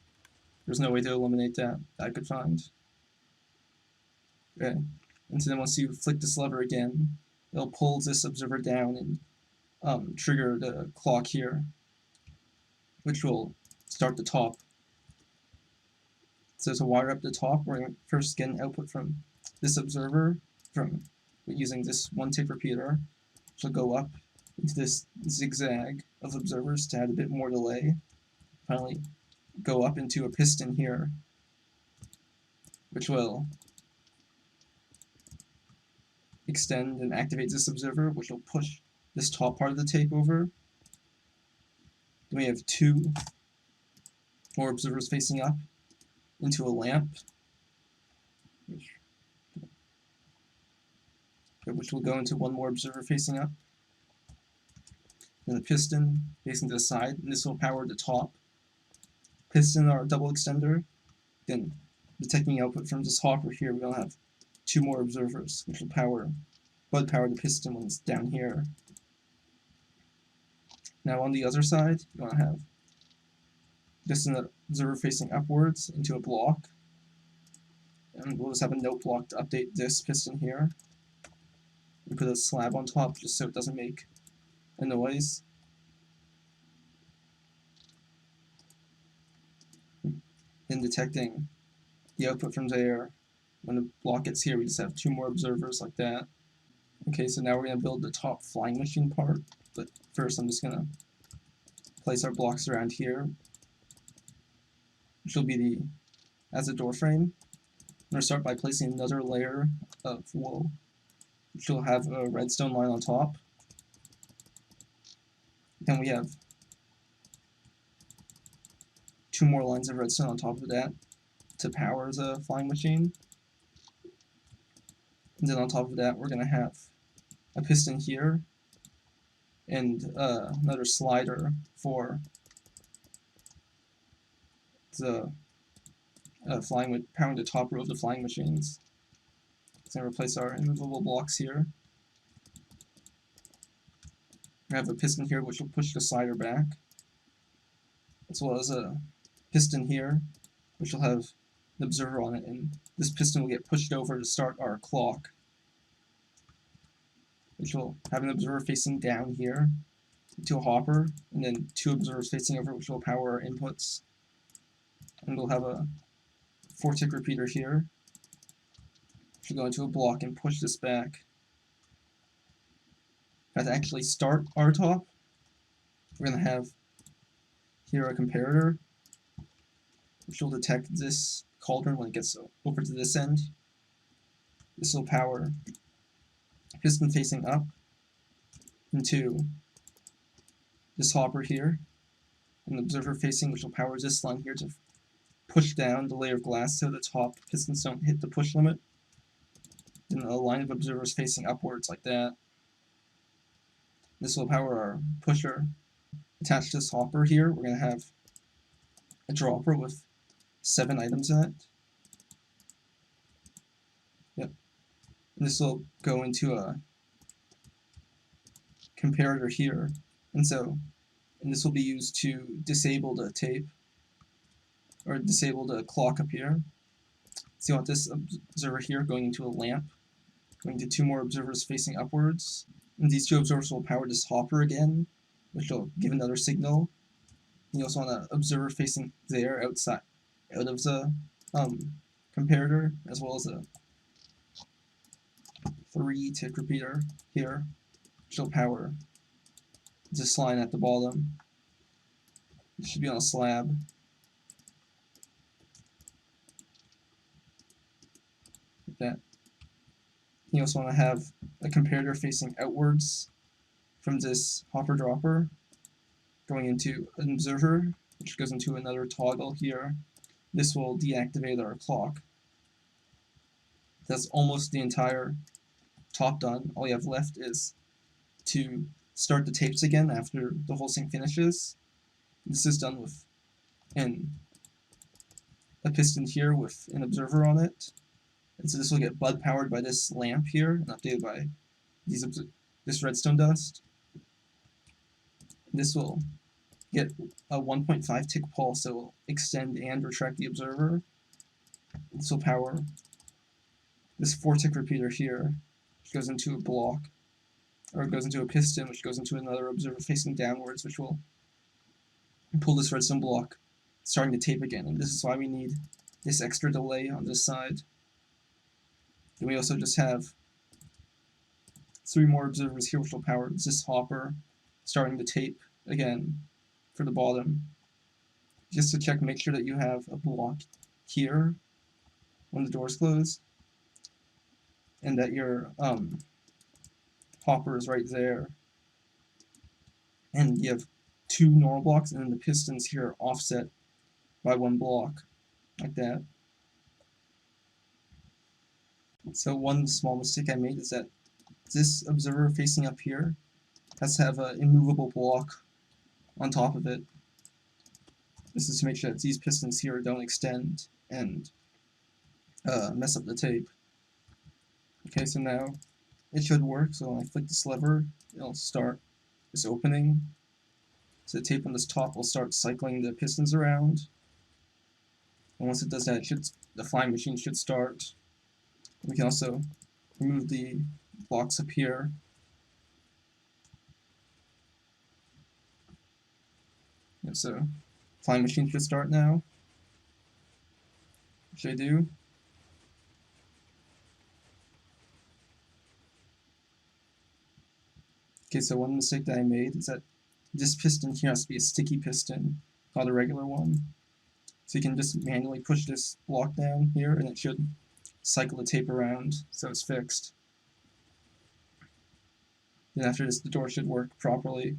Speaker 1: there's no way to eliminate that I could find. Okay, and so then once you flick this lever again, it'll pull this observer down and trigger the clock here, which will start the top. So to wire up the top, we're going to first get an output from this observer from using this 1-tick repeater, which will go up into this zigzag of observers to add a bit more delay. Finally, go up into a piston here, which will extend and activate this observer, which will push this top part of the tape over. Then we have 2 more observers facing up into a lamp, which will go into 1 more observer facing up. Then the piston facing to the side, and this will power the top piston, our double extender. Then detecting output from this hopper here, we're going to have 2 more observers, which will power the piston when it's down here. Now on the other side, you're going to have just an observer facing upwards into a block. And we'll just have a note block to update this piston here. And put a slab on top just so it doesn't make a noise. Then detecting the output from there. When the block gets here, we just have 2 more observers like that. Okay, so now we're going to build the top flying machine part, but first I'm just going to place our blocks around here, which will be as a door frame. I'm going to start by placing another layer of wool, which will have a redstone line on top. Then we have 2 more lines of redstone on top of that to power the flying machine. And then on top of that, we're going to have a piston here and another slider for the powering the top row of the flying machines. So I'm going to replace our immovable blocks here. We have a piston here which will push the slider back, as well as a piston here which will have an observer on it, and this piston will get pushed over to start our clock, which will have an observer facing down here to a hopper, and then 2 observers facing over, which will power our inputs. And we'll have a 4-tick repeater here, which will go into a block and push this back. Now to actually start our top, we're going to have here a comparator, which will detect this cauldron when it gets over to this end. This will power piston facing up into this hopper here, and the observer facing, which will power this line here to push down the layer of glass so the top pistons don't hit the push limit. Then a line of observers facing upwards like that. This will power our pusher. Attached to this hopper here, we're going to have a dropper with 7 items in it. Yep. And this will go into a comparator here. And this will be used to disable the tape, or disable the clock up here. So you want this observer here going into a lamp, going to 2 more observers facing upwards. And these 2 observers will power this hopper again, which will give another signal. And you also want an observer facing there, outside, out of the comparator, as well as a 3-tick repeater here, which will power this line at the bottom. It should be on a slab. Like that. You also want to have a comparator facing outwards from this hopper dropper, going into an observer, which goes into another toggle here. This will deactivate our clock. That's almost the entire top done. All you have left is to start the tapes again after the whole thing finishes. This is done with a piston here with an observer on it. And so this will get bud powered by this lamp here, and updated by this redstone dust. This will get a 1.5 tick pulse that will extend and retract the observer. This will power this 4-tick repeater here, which goes into a block, or it goes into a piston, which goes into another observer facing downwards, which will pull this redstone block, starting to tape again. And this is why we need this extra delay on this side. Then we also just have 3 more observers here, which will power this hopper, starting to tape again for the bottom. Just to check, make sure that you have a block here when the door's closed, and that your hopper is right there. And you have 2 normal blocks, and then the pistons here are offset by 1 block, like that. So one small mistake I made is that this observer facing up here has to have an immovable block on top of it. This is to make sure that these pistons here don't extend and mess up the tape. Okay, so now it should work. So when I flick this lever, it'll start this opening. So the tape on this top will start cycling the pistons around. And once it does that, the flying machine should start. We can also remove the blocks up here. And so, flying machine should start now. Which I do. Okay, so one mistake that I made is that this piston here has to be a sticky piston, not a regular one. So you can just manually push this block down here, and it should cycle the tape around so it's fixed. Then after this, the door should work properly.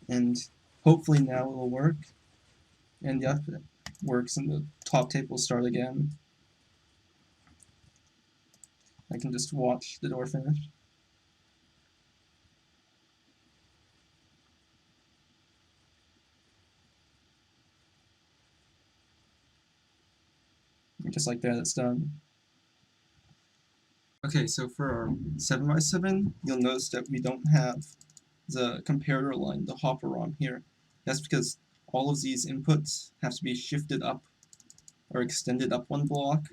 Speaker 1: And hopefully now it will work. And yep, it works, and the top tape will start again. I can just watch the door finish. Just like that, it's done. Okay, so for our 7x7, you'll notice that we don't have the comparator line, the hopper ROM here. That's because all of these inputs have to be shifted up or extended up one block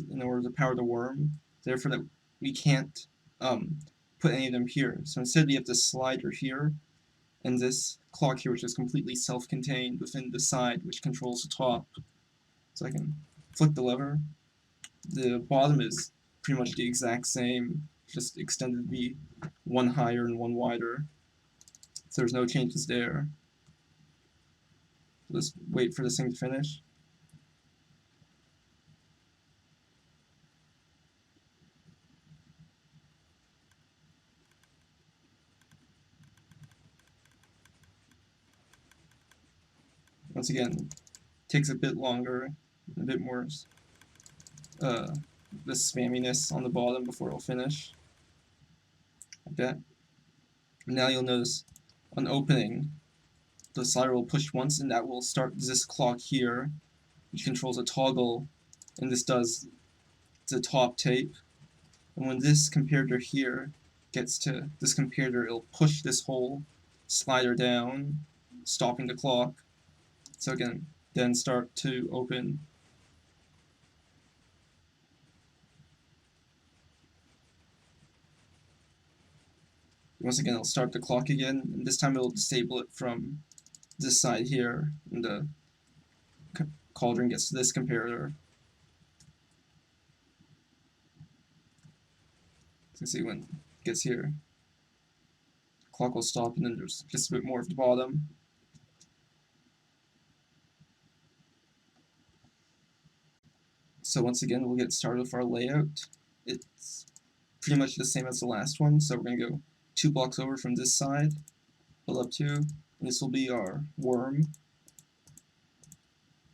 Speaker 1: in order to power the worm. Therefore, that we can't put any of them here. So instead, we have this slider here and this clock here, which is completely self-contained within the side, which controls the top. So I can flick the lever. The bottom is pretty much the exact same, just extended to be one higher and one wider. So there's no changes there. Just wait for this thing to finish. Once again, takes a bit longer, a bit more the spamminess on the bottom before it'll finish. Like that. Now you'll notice on opening, the slider will push once and that will start this clock here, which controls a toggle, and this does the top tape. And when this comparator here gets to this comparator, it'll push this whole slider down, stopping the clock. So it can then start to open. Once again, it'll start the clock again, and this time it'll disable it from this side here, and the cauldron gets to this comparator. So you can see when it gets here, clock will stop, and then there's just a bit more of the bottom. So once again, we'll get started with our layout. It's pretty much the same as the last one, so we're going to go 2 blocks over from this side, build up 2, and this will be our worm.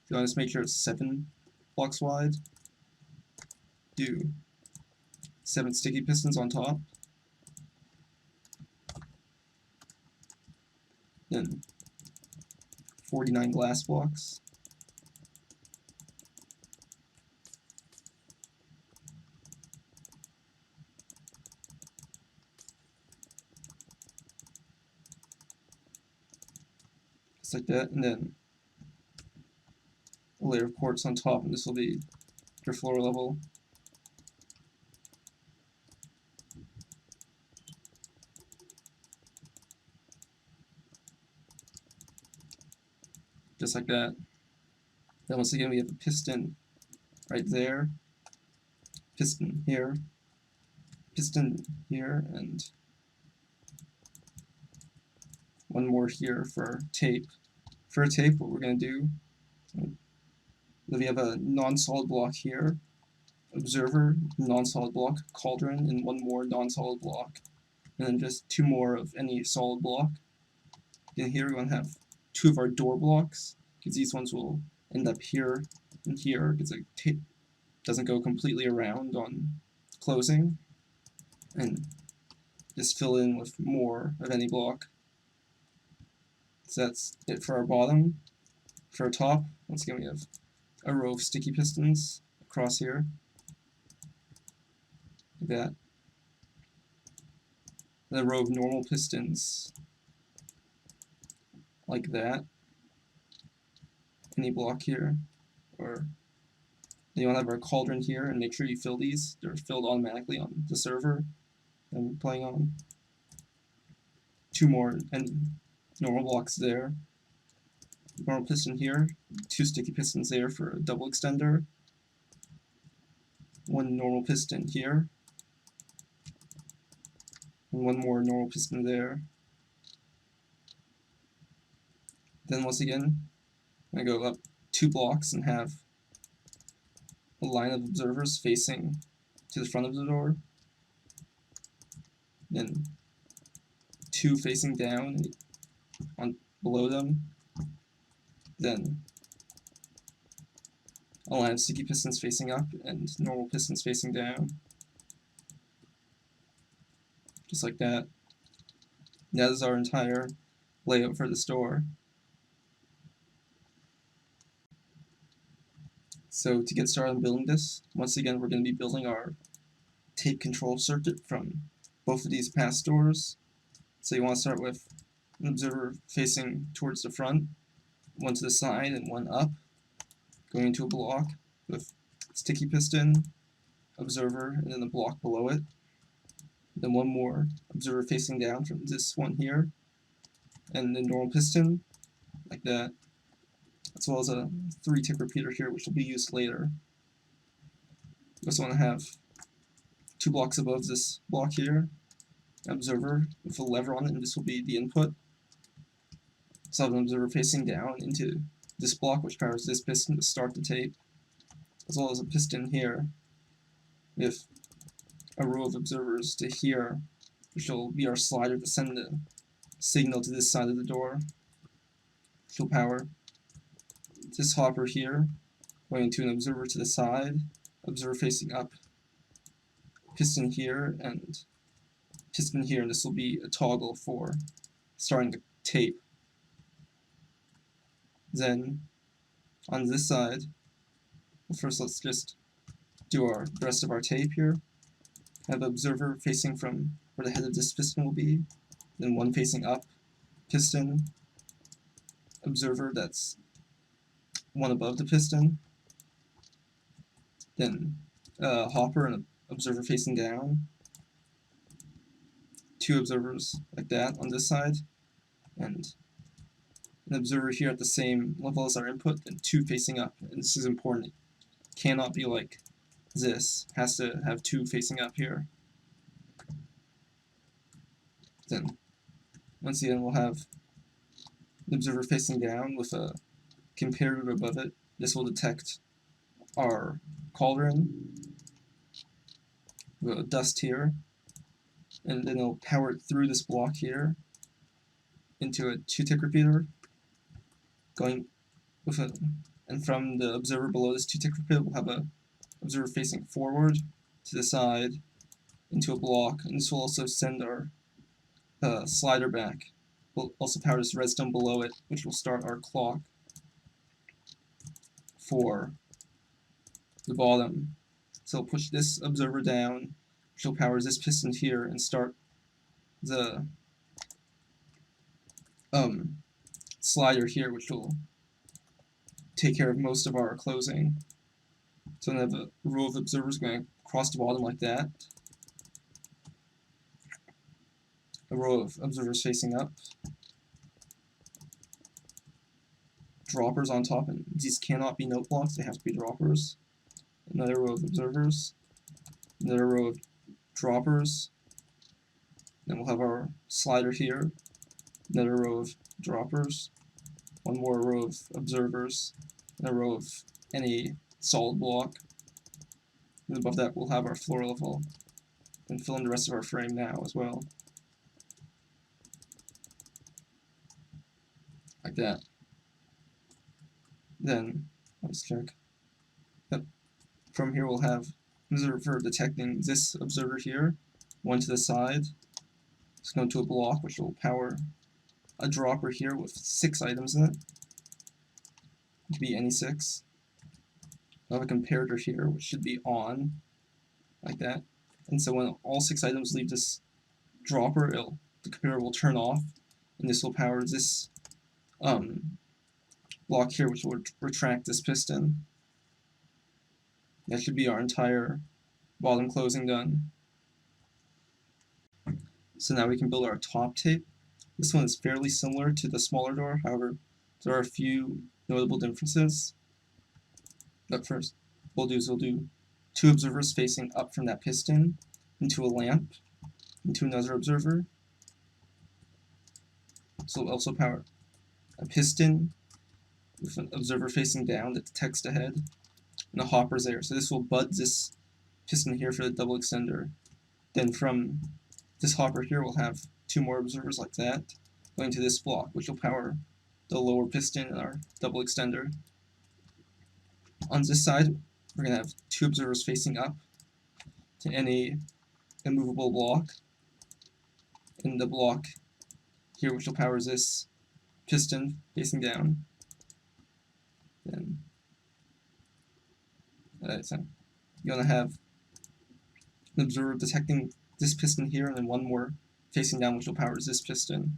Speaker 1: You want to make sure it's 7 blocks wide. Do 7 sticky pistons on top. Then 49 glass blocks. Just like that, and then a layer of quartz on top, and this will be your floor level. Just like that. Then once again we have a piston right there, piston here, and one more here for tape. For tape, what we're going to do, we have a non-solid block here, observer, non-solid block, cauldron, and one more non-solid block, and then just 2 more of any solid block. And here we're going to have 2 of our door blocks, because these ones will end up here and here, because the tape doesn't go completely around on closing, and just fill in with more of any block. So that's it for our bottom. For our top, once again we have a row of sticky pistons across here, like that. And a row of normal pistons, like that. Any block here, or you want to have our cauldron here, and make sure you fill these. They're filled automatically on the server I'm playing on. 2 more and normal blocks there. Normal piston here, 2 sticky pistons there for a double extender. 1 normal piston here, and 1 more normal piston there. Then once again, I'm going to go up 2 blocks and have a line of observers facing to the front of the door. Then 2 facing down on below them. Then a line of sticky pistons facing up and normal pistons facing down. Just like that. And that is our entire layout for this door. So to get started on building this, once again we're going to be building our tape control circuit from both of these past doors. So you want to start with an observer facing towards the front, one to the side, and one up, going into a block with sticky piston, observer, and then the block below it. Then one more observer facing down from this one here, and the normal piston, like that, as well as a 3-tick repeater here, which will be used later. You also want to have 2 blocks above this block here, an observer with a lever on it, and this will be the input. So I have an observer facing down into this block, which powers this piston to start the tape, as well as a piston here with a row of observers to here, which will be our slider to send the signal to this side of the door, which will power this hopper here, going to an observer to the side, observer facing up, piston here, and piston here, and this will be a toggle for starting the tape. Then, on this side, first let's just do the rest of our tape here. Have an observer facing from where the head of this piston will be, then one facing up, piston, observer that's one above the piston, then a hopper and an observer facing down, 2 observers like that on this side, and an observer here at the same level as our input, and 2 facing up. And this is important. It cannot be like this. It has to have 2 facing up here. Then, once again, we'll have an observer facing down with a comparator above it. This will detect our cauldron, the dust here, and then it'll power it through this block here into a 2-tick repeater, going with a, and from the observer below this 2-tick repeater, we'll have a observer facing forward to the side into a block, and this will also send our slider back. We'll also power this redstone below it, which will start our clock for the bottom. So we'll push this observer down, which will power this piston here, and start the slider here, which will take care of most of our closing. So I have a row of observers going across the bottom like that, a row of observers facing up, droppers on top, and these cannot be note blocks, they have to be droppers. Another row of observers, another row of droppers, then we'll have our slider here, another row of droppers, one more row of observers, and a row of any solid block, and above that we'll have our floor level, and fill in the rest of our frame now as well, like that. Then, let's check. Yep. From here we'll have observer detecting this observer here, one to the side. It's going to a block which will power a dropper here with 6 items in it. It could be any 6. We'll have a comparator here which should be on, like that. And so when all 6 items leave this dropper, the comparator will turn off, and this will power this block here, which will retract this piston. That should be our entire bottom closing done. So now we can build our top tape. This one is fairly similar to the smaller door, however, there are a few notable differences. But first, we'll do 2 observers facing up from that piston into a lamp, into another observer. So we'll also power a piston with an observer facing down that detects ahead, and the hopper's there. So this will bud this piston here for the double extender. Then from this hopper here, we'll have 2 more observers like that, going to this block, which will power the lower piston and our double extender. On this side, we're going to have 2 observers facing up to any immovable block, and the block here, which will power this piston facing down. Then, so you're going to have an observer detecting this piston here, and then one more facing down, which will power this piston.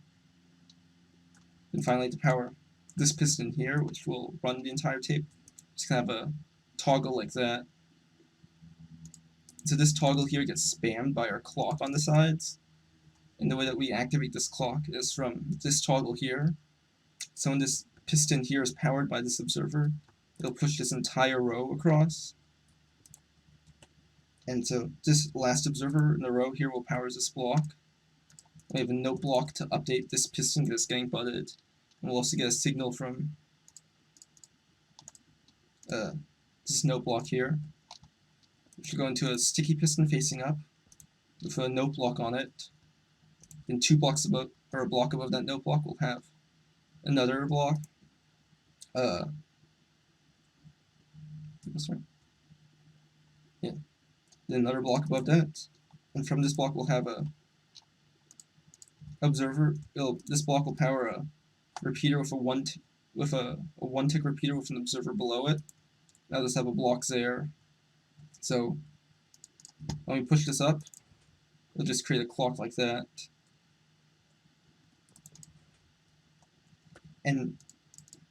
Speaker 1: And finally, to power this piston here, which will run the entire tape, just gonna have a toggle like that. So this toggle here gets spammed by our clock on the sides. And the way that we activate this clock is from this toggle here. So when this piston here is powered by this observer, it'll push this entire row across. And so this last observer in the row here will power this block. We have a note block to update this piston that's getting butted. And we'll also get a signal from this note block here, which will go into a sticky piston facing up with a note block on it. Then two blocks above, or a block above that note block, will have another block. Yeah. Then another block above that, and from this block we'll have a observer. This block will power a repeater with a one tick repeater with an observer below it. Now just have a block there. So when we push this up, we'll just create a clock like that. And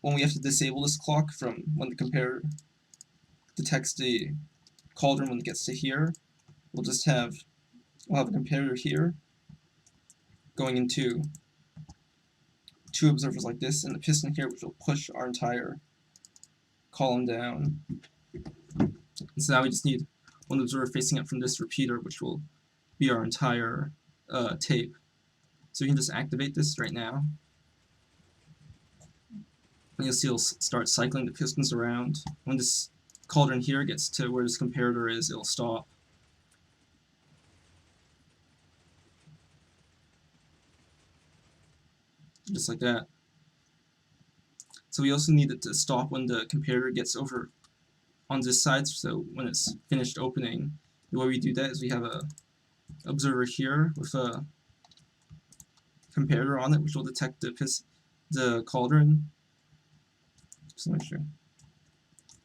Speaker 1: when we have to disable this clock from when the comparator detects the cauldron when it gets to here, we'll have a comparator here going into two observers like this, and the piston here, which will push our entire column down. And so now we just need one observer facing up from this repeater, which will be our entire tape. So we can just activate this right now. And you'll see it'll start cycling the pistons around. When this cauldron here gets to where this comparator is, it'll stop. Just like that. So we also need it to stop when the comparator gets over on this side, so when it's finished opening. The way we do that is we have a observer here with a comparator on it, which will detect the cauldron. Just to make sure.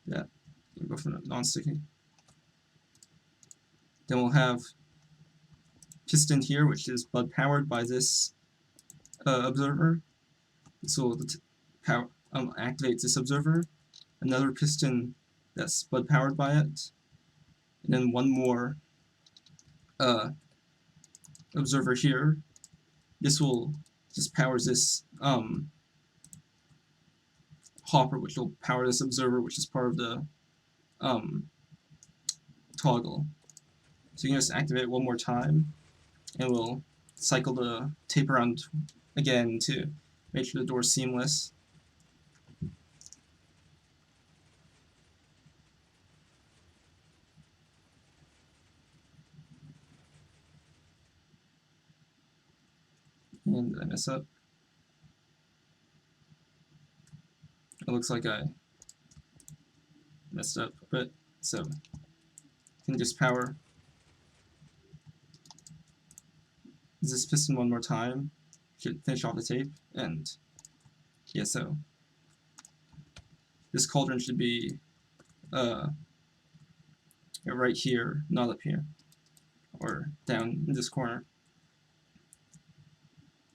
Speaker 1: Yeah, we'll go for non-sticky. Then we'll have piston here, which is bud powered by this observer. This will activate this observer. Another piston that's bud powered by it, and then one more observer here. This will just powers this hopper, which will power this observer, which is part of the toggle. So you can just activate it one more time, and we'll cycle the tape around again to make sure the door is seamless. And did I mess up? It looks like I messed up, but so you can just power this piston one more time. Should finish off the tape, and yeah, so this cauldron should be right here, not up here, or down in this corner.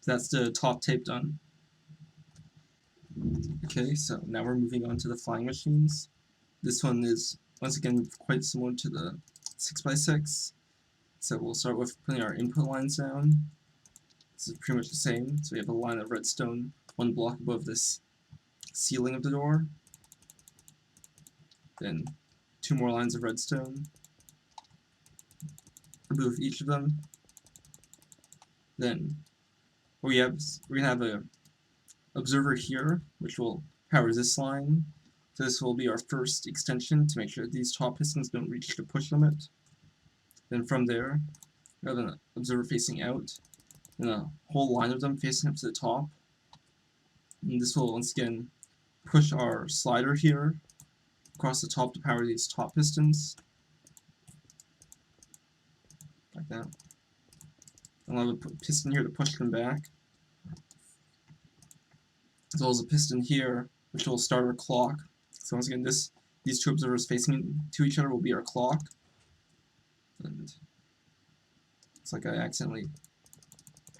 Speaker 1: That's the top tape done. Okay, so now we're moving on to the flying machines. This one is, once again, quite similar to the 6x6. So we'll start with putting our input lines down. This is pretty much the same. So we have a line of redstone, one block above this ceiling of the door. Then two more lines of redstone. Remove each of them. Then we're gonna have a observer here, which will power this line. So this will be our first extension to make sure that these top pistons don't reach the push limit. Then from there, we have an observer facing out, and a whole line of them facing up to the top. And this will once again push our slider here across the top to power these top pistons. Like that. And we'll have a piston here to push them back, as well as a piston here, which will start our clock. So once again, these two observers facing to each other will be our clock. And it's like I accidentally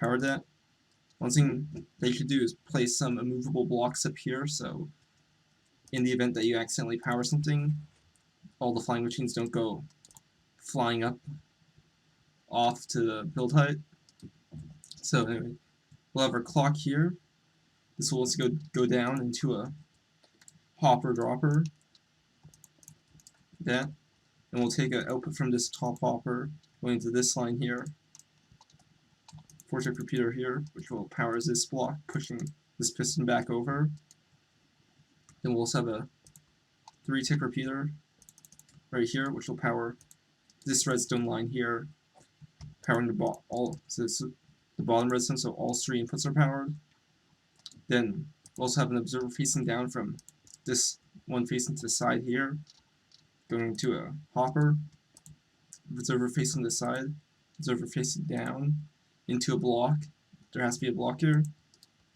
Speaker 1: powered that. One thing that you should do is place some immovable blocks up here, so in the event that you accidentally power something, all the flying machines don't go flying up off to the build height. So anyway, we'll have our clock here. This will also go down into a hopper dropper, like that, and we'll take an output from this top hopper going to this line here, 4-tick repeater here, which will power this block, pushing this piston back over. Then we'll also have a 3-tick repeater right here, which will power this redstone line here, powering the bottom redstone, so all 3 inputs are powered. Then we'll also have an observer facing down from this one facing to the side here, going to a hopper, observer facing the side, observer facing down, into a block, there has to be a block here,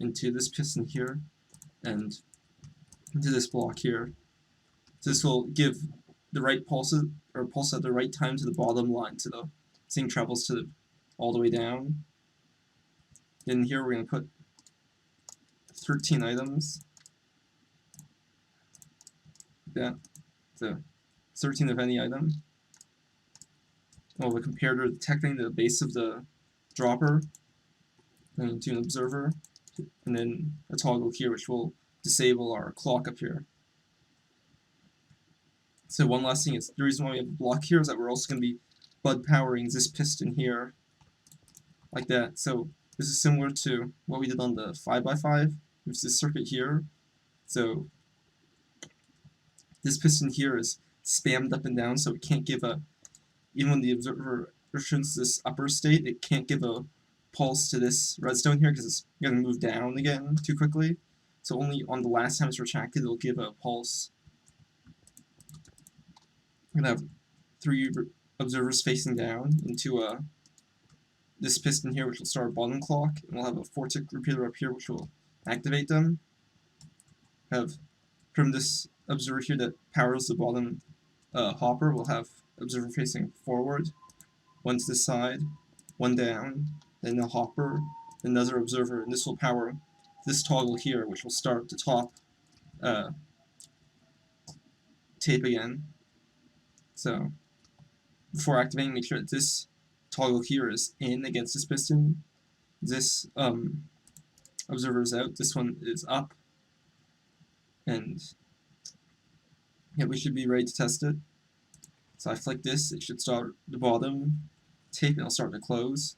Speaker 1: into this piston here, and into this block here. This will give the right pulses, or pulse at the right time to the bottom line, so the thing travels to all the way down. Then here we're going to put 13 items, like that, so 13 of any item. We'll have a comparator detecting the base of the dropper, going to an observer, and then a toggle here which will disable our clock up here. So one last thing is, the reason why we have a block here is that we're also going to be bud powering this piston here, like that. So this is similar to what we did on the 5x5. There's this circuit here. So this piston here is spammed up and down, so it can't give a, even when the observer returns this upper state, it can't give a pulse to this redstone here because it's going to move down again too quickly. So only on the last time it's retracted, it'll give a pulse. We're going to have 3 observers facing down into this piston here, which will start a bottom clock, and we'll have a 4-tick repeater up here, which will activate them. Have from this observer here that powers the bottom hopper, we'll have observer facing forward, one to the side, one down, then the hopper, another observer, and this will power this toggle here, which will start the top tape again. So before activating, make sure that this toggle here is in against this piston. This observer is out. This one is up. And yeah, we should be ready to test it. So I flick this, it should start the bottom tape, and it'll start to close.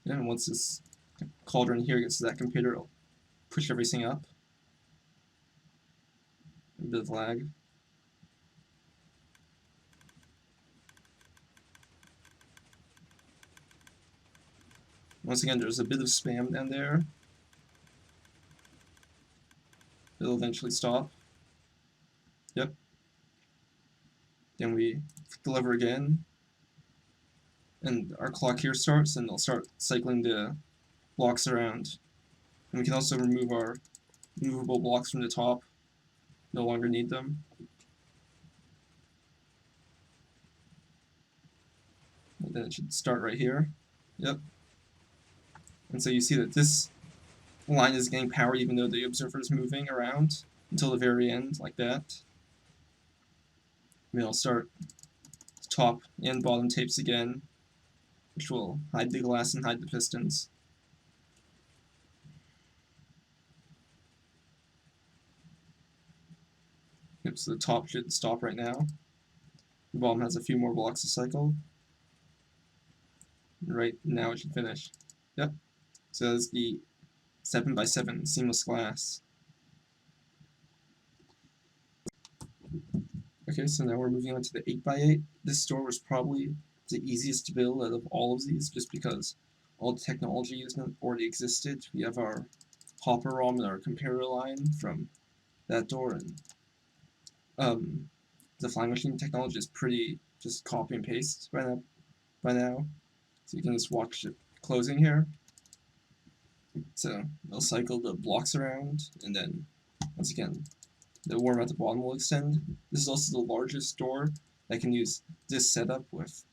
Speaker 1: Yeah, and once this cauldron here gets to that computer, it'll push everything up. A bit of lag. Once again, there's a bit of spam down there. It'll eventually stop. Yep. Then we flick the lever again, and our clock here starts, and it'll start cycling the blocks around. And we can also remove our movable blocks from the top. No longer need them. And then it should start right here. Yep. And so you see that this line is getting powered even though the observer is moving around until the very end, like that. And then I'll start top and bottom tapes again, which will hide the glass and hide the pistons. Yep, so the top should stop right now. The bottom has a few more blocks to cycle. Right now it should finish. Yep. So that's the 7x7 seamless glass. Okay, so now we're moving on to the 8x8. This door was probably the easiest to build out of all of these, just because all the technology used already existed. We have our hopper ROM and our comparator line from that door, and the flying machine technology is pretty just copy and paste by now. So you can just watch it closing here. So they'll cycle the blocks around, and then once again the worm at the bottom will extend. This is also the largest door that can use this setup with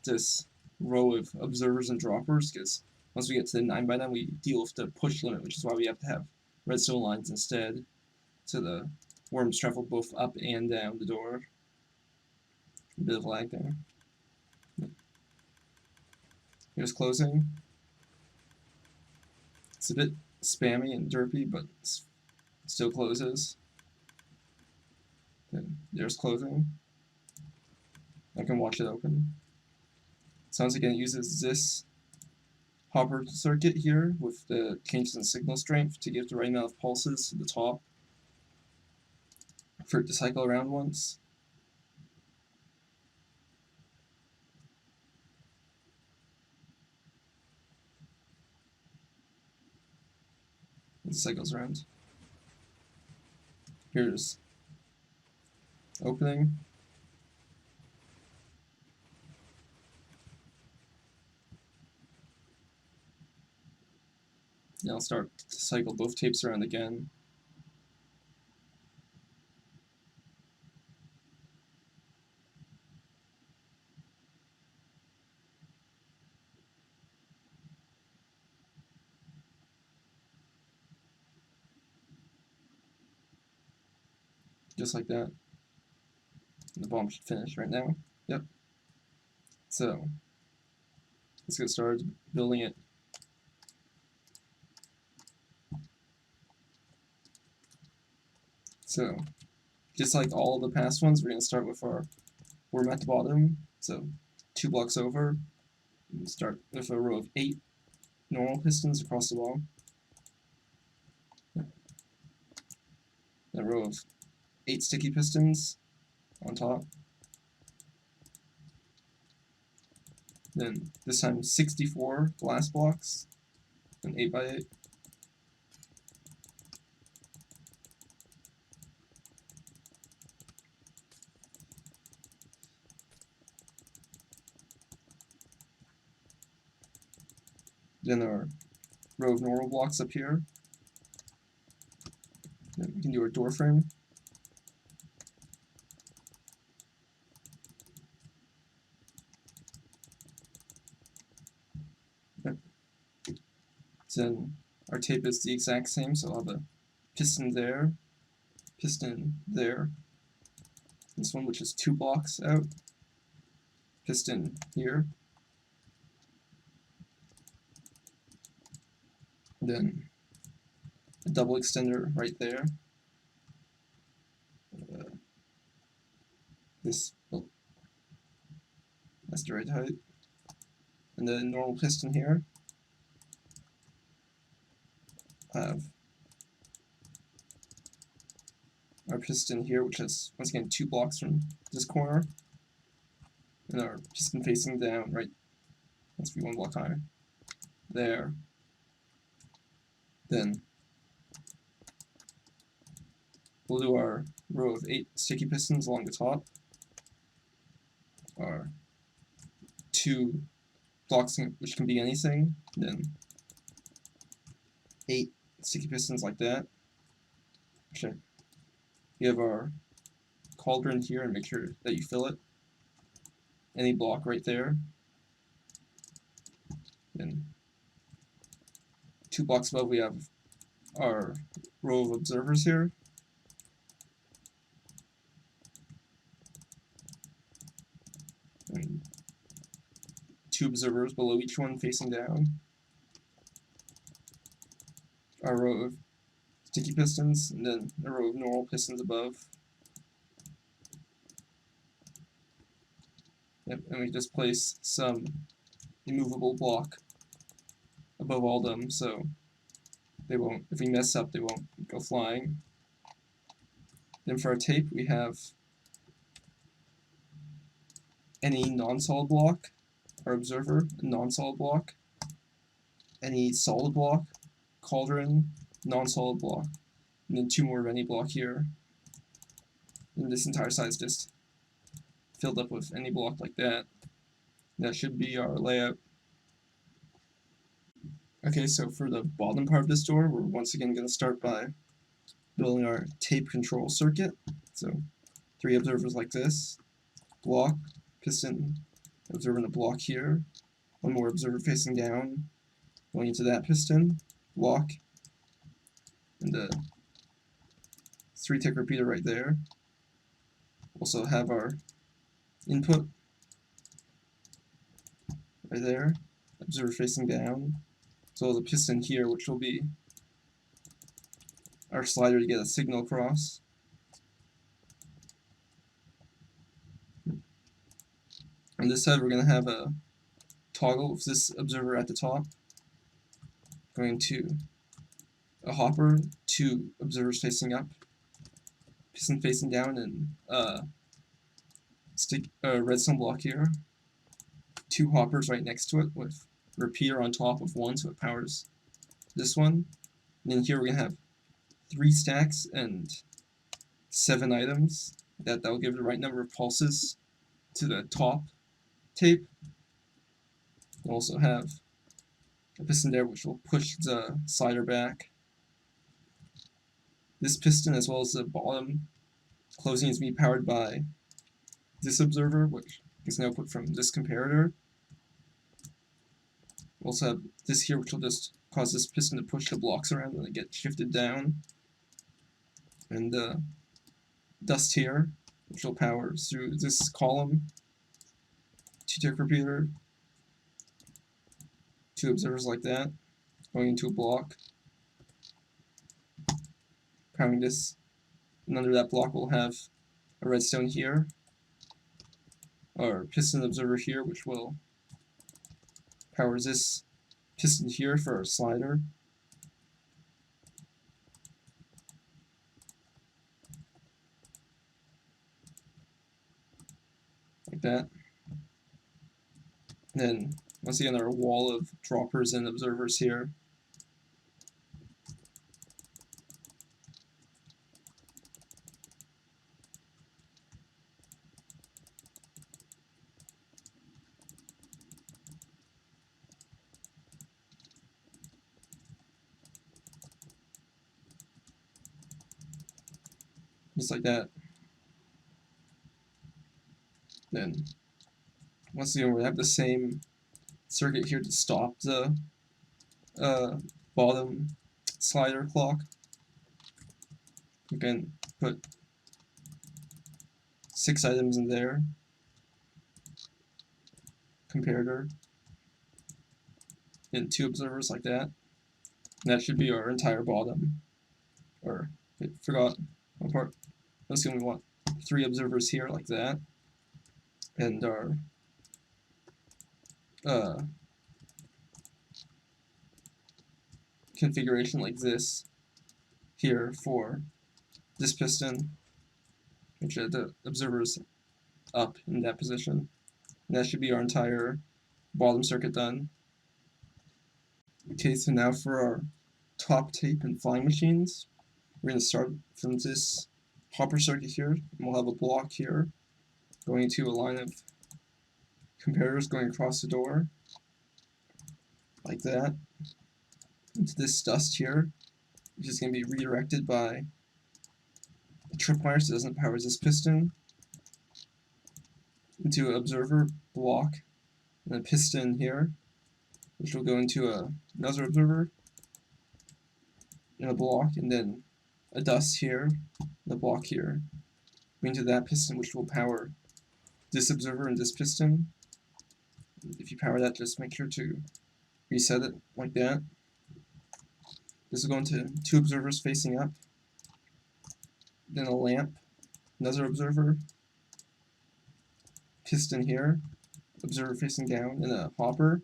Speaker 1: this row of observers and droppers, because once we get to the 9x9 we deal with the push limit, which is why we have to have redstone lines instead, so the worms travel both up and down the door. A bit of lag there. Here's closing. It's a bit spammy and derpy, but it still closes. Okay, there's closing. I can watch it open. Sounds like it uses this hopper circuit here with the changes in signal strength to give the right amount of pulses to the top for it to cycle around once. It cycles around. Here's opening. Now I'll start to cycle both tapes around again. Just like that. And the bomb should finish right now. Yep. So let's get started building it. So just like all the past ones, we're going to start with our worm at the bottom. So 2 blocks over, and start with a row of 8 normal pistons across the wall. A row of 8 sticky pistons on top. Then this time 64 glass blocks, and 8x8. Then our row of normal blocks up here. Then we can do our door frame. Then our tape is the exact same, so I'll have a piston there, piston there. This one, which is 2 blocks out, piston here. Then a double extender right there. That's the right height. And then normal piston here. Have our piston here, which is once again 2 blocks from this corner, and our piston facing down, right, let's be 1 block higher, there. Then we'll do our row of 8 sticky pistons along the top, our 2 blocks which can be anything, then 8 sticky pistons like that. Okay. You have our cauldron here, and make sure that you fill it. Any block right there. Then 2 blocks above we have our row of observers here. And 2 observers below each one facing down. Our row of sticky pistons, and then a row of normal pistons above. Yep, and we just place some immovable block above all of them, so they won't, if we mess up, they won't go flying. Then for our tape, we have any non-solid block, our observer, a non-solid block, any solid block, cauldron, non-solid block, and then 2 more of any block here. And this entire side is just filled up with any block like that. That should be our layout. Okay, so for the bottom part of this door, we're once again going to start by building our tape control circuit. So 3 observers like this, block, piston, observer in a block here, 1 more observer facing down, going into that piston, block, and a 3-tick repeater right there. Also have our input right there, observer facing down, as well as a piston here, which will be our slider to get a signal across. On this side, we're going to have a toggle with this observer at the top, going to a hopper, 2 observers facing up, piston facing down, and redstone block here, 2 hoppers right next to it with a repeater on top of 1, so it powers this one. And then here we're going to have 3 stacks and 7 items. That will give the right number of pulses to the top tape. We'll also have a piston there which will push the slider back. This piston, as well as the bottom closing, is being powered by this observer, which is an output from this comparator. We'll also have this here, which will just cause this piston to push the blocks around when they get shifted down. And dust here, which will power through this column, 2-tick repeater, 2 observers like that, going into a block, powering this, and under that block we'll have a redstone here, our piston observer here, which will power this piston here for our slider. Like that. And then, once again, our wall of droppers and observers here. Just like that. Then, once again, we have the same circuit here to stop the bottom slider clock. We can put 6 items in there, comparator, and 2 observers like that. And that should be our entire bottom. Or, wait, forgot one part. Let's see, we want 3 observers here like that, and our configuration like this here for this piston, which the observer's up in that position. And that should be our entire bottom circuit done. Okay, so now for our top tape and flying machines, we're going to start from this hopper circuit here, and we'll have a block here going to a line of comparators going across the door, like that, into this dust here, which is going to be redirected by a tripwire so it doesn't power this piston, into an observer block, and a piston here, which will go into another observer, and a block, and then a dust here, and a block here, into that piston, which will power this observer and this piston. If you power that, just make sure to reset it like that. This will go into 2 observers facing up, then a lamp, another observer, piston here, observer facing down, and a hopper,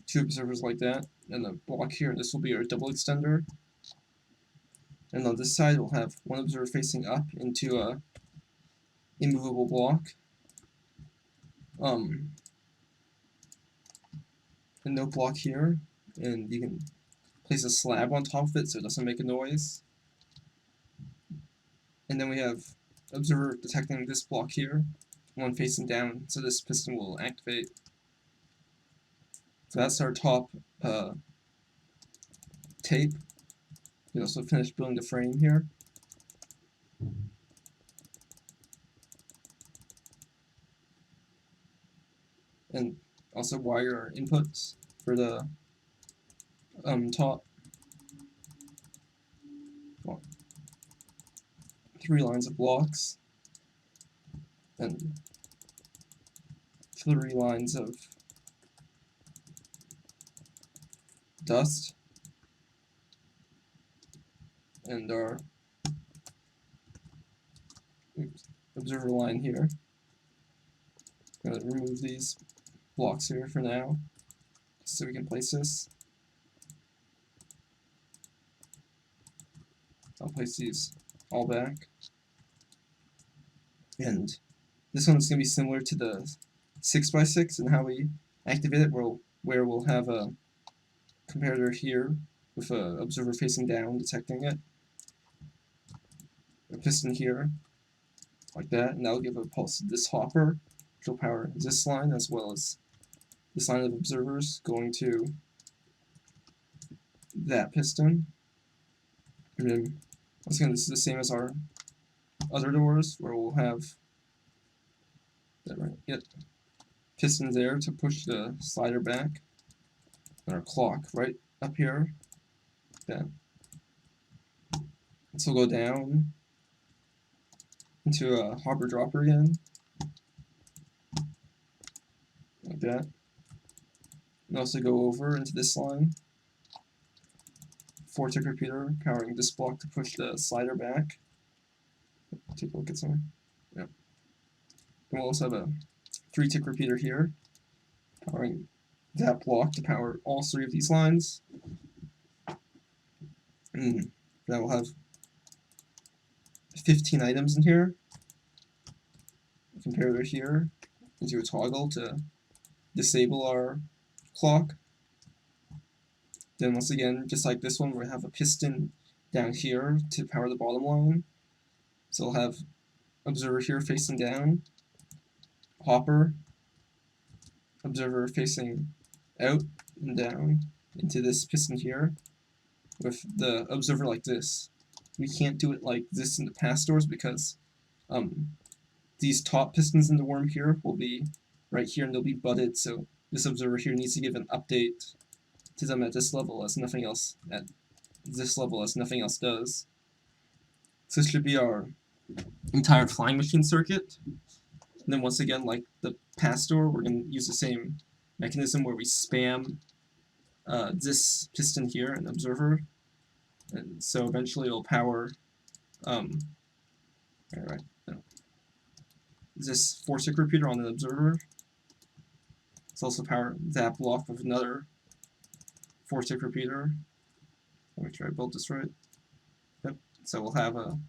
Speaker 1: 2 observers like that, and a block here, and this will be our double extender. And on this side, we'll have 1 observer facing up into a immovable block, a note block here, and you can place a slab on top of it so it doesn't make a noise. And then we have observer detecting this block here, 1 facing down, so this piston will activate. So that's our top tape. You can also finish building the frame here. And also wire inputs for the top. Well, 3 lines of blocks and 3 lines of dust, and our observer line here. I'm going to remove these blocks here for now so we can place this. I'll place these all back. And this one's going to be similar to the 6x6 and how we activate it, where we'll have a comparator here with an observer facing down detecting it, a piston here like that, and that'll give a pulse to this hopper, which will power this line as well as this line of observers going to that piston. And then once again, this is the same as our other doors, where we'll have that right, yep, pistons there to push the slider back, and our clock right up here, like that. This will go down into a hopper dropper again, like that. And also go over into this line, 4-tick repeater powering this block to push the slider back. Take a look at some. Yep. And we'll also have a 3-tick repeater here, powering that block to power all 3 of these lines. And then we'll have 15 items in here. A comparator here, into a toggle to disable our clock. Then once again, just like this one, we'll have a piston down here to power the bottom line. So we'll have observer here facing down, hopper, observer facing out and down into this piston here, with the observer like this. We can't do it like this in the past doors because these top pistons in the worm here will be right here and they'll be butted, so this observer here needs to give an update to them at this level as nothing else does. So this should be our entire flying machine circuit. And then once again, like the past door, we're going to use the same mechanism where we spam this piston here, an observer, and so eventually it'll power this 4-tick repeater on an observer. It's also power that block with another 4-tick repeater. Let me make sure I built this right. Yep. So we'll have a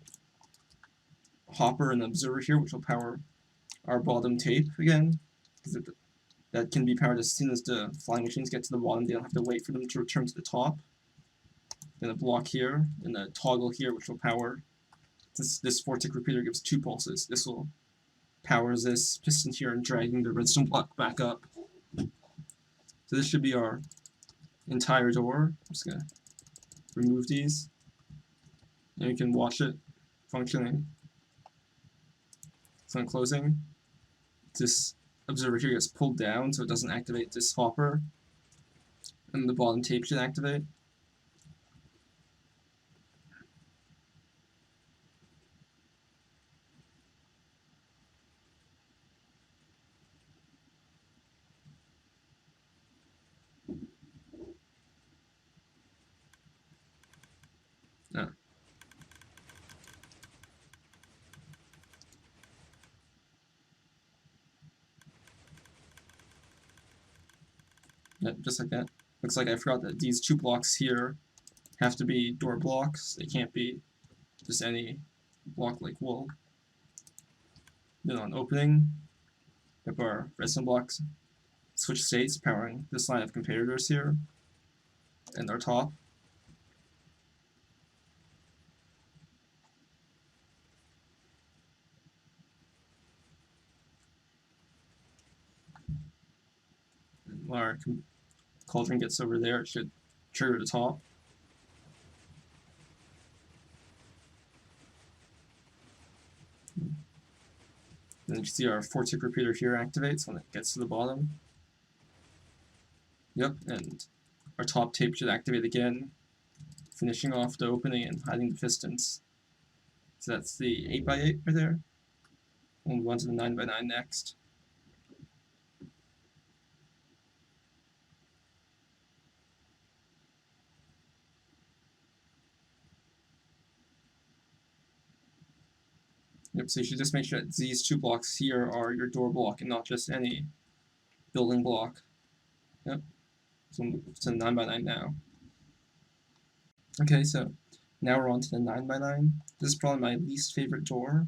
Speaker 1: hopper and observer here, which will power our bottom tape again, because that can be powered as soon as the flying machines get to the bottom. They don't have to wait for them to return to the top. Then a block here, and a toggle here, which will power this 4-tick repeater gives 2 pulses. This will power this piston here and dragging the redstone block back up. So this should be our entire door. I'm just gonna remove these, and you can watch it functioning. So I'm closing. This observer here gets pulled down so it doesn't activate this hopper, and the bottom tape should activate. Yeah. Yep, just like that. Looks like I forgot that these 2 blocks here have to be door blocks. They can't be just any block like wool. Then on opening, we have our redstone blocks switch states powering this line of comparators here, and our top. And when our cauldron gets over there, it should trigger the top. Then you can see our 4-tick repeater here activates when it gets to the bottom. Yep, and our top tape should activate again, finishing off the opening and hiding the pistons. So that's the 8x8 right there. We'll move on to the 9x9 next. Yep, so you should just make sure that these 2 blocks here are your door block and not just any building block. Yep, so we'll move to the 9x9 now. Okay, so now we're on to the 9x9. This is probably my least favorite door,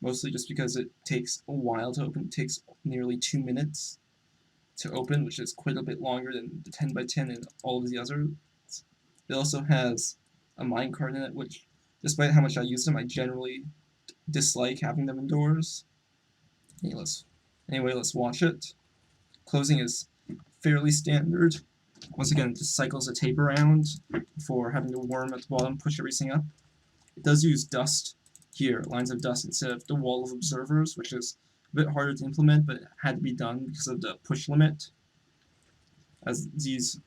Speaker 1: mostly just because it takes a while to open. It takes nearly 2 minutes to open, which is quite a bit longer than the 10x10 and all of the others. It also has a minecart in it, which, despite how much I use them, I generally dislike having them indoors. Anyway, let's watch it. Closing is fairly standard. Once again, it just cycles the tape around before having to worm at the bottom, push everything up. It does use dust here, lines of dust, instead of the wall of observers, which is a bit harder to implement, but it had to be done because of the push limit, as these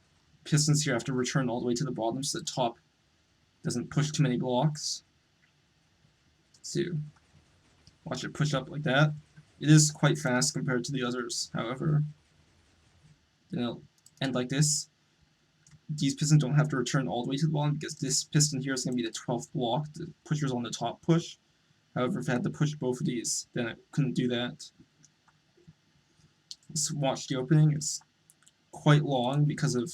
Speaker 1: pistons here have to return all the way to the bottom so the top doesn't push too many blocks. So watch it push up like that. It is quite fast compared to the others, however. Then it'll end like this. These pistons don't have to return all the way to the bottom because this piston here is going to be the 12th block. The pusher's on the top push. However, if I had to push both of these, then I couldn't do that. Let's watch the opening. It's quite long because of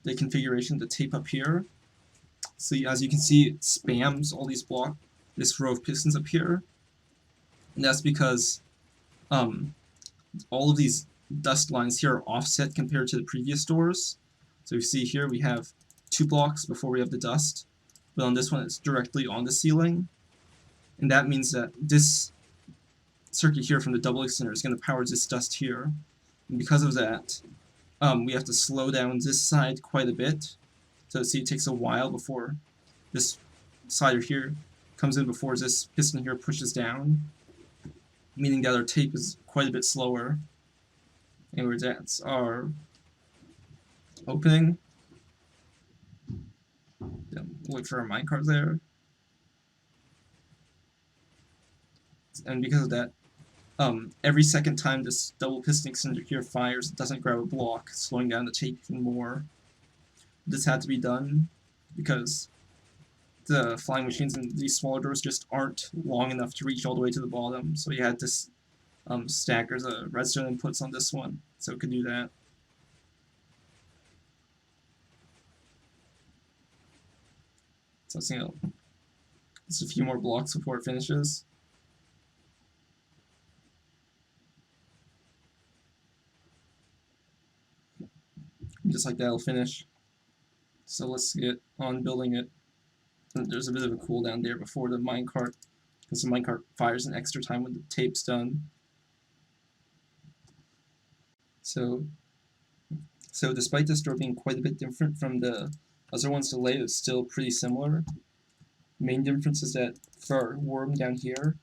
Speaker 1: the configuration of the tape up here. So as you can see, it spams all these this row of pistons up here. And that's because all of these dust lines here are offset compared to the previous doors. So you see here we have 2 blocks before we have the dust, but on this one it's directly on the ceiling. And that means that this circuit here from the double extender is going to power this dust here. And because of that, we have to slow down this side quite a bit. So see, it takes a while before this slider here comes in before this piston here pushes down, meaning that our tape is quite a bit slower. Anyway, that's our opening. Then wait for our minecart there. And because of that, every second time this double piston extender here fires, it doesn't grab a block, slowing down the tape even more. This had to be done because the flying machines in these smaller doors just aren't long enough to reach all the way to the bottom, so you had to stagger the redstone inputs on this one, so it could do that. So it's, just a few more blocks before it finishes. And just like that, it'll finish. So let's get on building it. And there's a bit of a cooldown there before the minecart, because the minecart fires an extra time when the tape's done. So despite this door being quite a bit different from the other ones to lay, it's still pretty similar. The main difference is that for our worm down here,